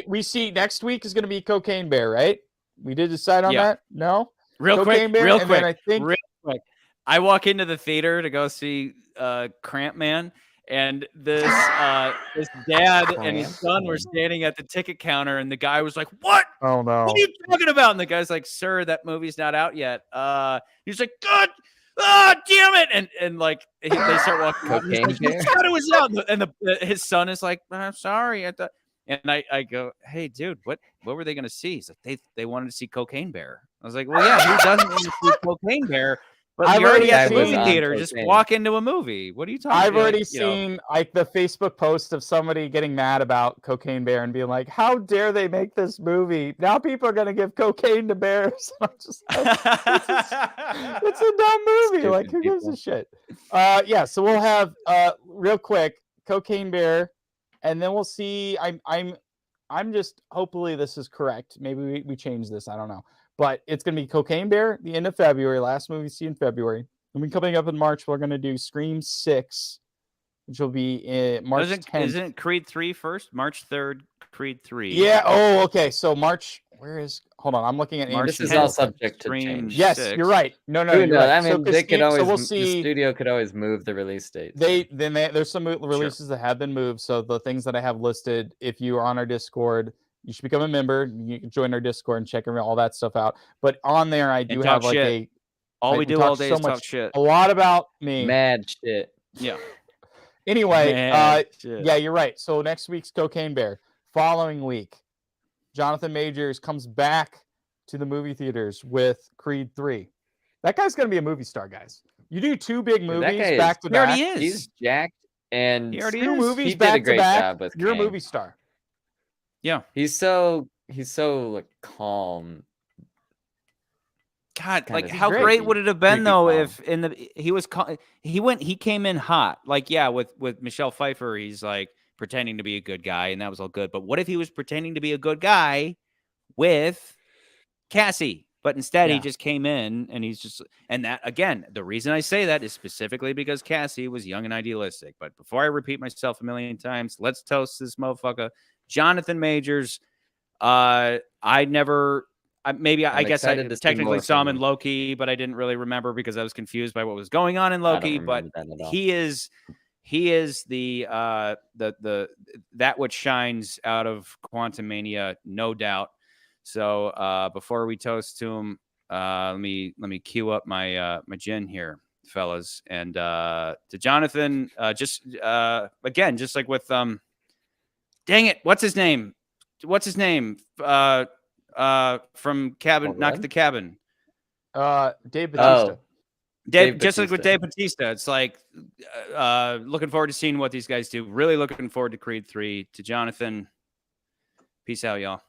we see next week is gonna be Cocaine Bear, right? We did decide on that. No. Real Cocaine quick. Bear, Real and quick. then I think real quick. I walk into the theater to go see Cramp Man. And this dad and his son were standing at the ticket counter, and the guy was like, "What? Oh no! What are you talking about?" And the guy's like, "Sir, that movie's not out yet." He's like, "God, damn it!" And like they start walking. Cocaine like, Bear? thought it was out, and his son is like, "I'm sorry." And I go, "Hey, dude, what were they gonna see?" He's like, "They wanted to see Cocaine Bear." I was like, "Well, yeah, who doesn't want to see Cocaine Bear?" But I've you're already already at the seen movie theater. cocaine. Just walk into a movie. What are you talking about? I've already seen like the Facebook post of somebody getting mad about Cocaine Bear and being like, "How dare they make this movie? Now people are gonna give cocaine to bears." I'm just like, it's a dumb movie. Stupid Like, who gives people. a shit? Yeah. So we'll have real quick Cocaine Bear, and then we'll see. I'm just hopefully this is correct. Maybe we change this. I don't know. But it's going to be Cocaine Bear, the end of February, last movie see in February. And then coming up in March, we're going to do Scream 6, which will be in March 10th. Isn't Creed 3 first? March 3rd, Creed 3. Yeah. Oh, okay. So March, hold hold on. I'm looking at March This is 10th, all subject to Extreme change. Yes, 6. you're right. No, Who you're knows? right. I mean, they could always. we'll The see. studio could always move the release date. There's some releases that have been moved. So the things that I have listed, if you are on our Discord, you should become a member. You can join our Discord and check all that stuff out. But on there, I do have like shit. All we do all day is talk shit. A lot about me. Mad shit. Yeah. Anyway, shit. yeah, you're right. So next week's Cocaine Bear. Following week, Jonathan Majors comes back to the movie theaters with Creed 3. That guy's going to be a movie star, guys. You do 2 big movies back to back. He already is. He's jacked, and He already 2 is. movies he back did a great to back. job with You're Kang. a movie star. Yeah. He's so like calm. God, like Kinda how great. great would it have been Creepy though calm. if he came in hot. Like yeah, with Michelle Pfeiffer, he's like pretending to be a good guy, and that was all good. But what if he was pretending to be a good guy with Cassie? But instead, he just came in, and he's just, and that again, the reason I say that is specifically because Cassie was young and idealistic. But before I repeat myself a million times, let's toast this motherfucker, Jonathan Majors. I guess I technically saw him in Loki, but I didn't really remember because I was confused by what was going on in Loki. But he is the that which shines out of Quantumania, no doubt. So before we toast to him, let me cue up my my gin here, fellas, and to Jonathan, again, just like with dang it, what's his name? From Cabin, Knock at the Cabin. Dave Bautista. Dave, just like with Dave Bautista, it's like looking forward to seeing what these guys do. Really looking forward to Creed 3. To Jonathan, peace out, y'all.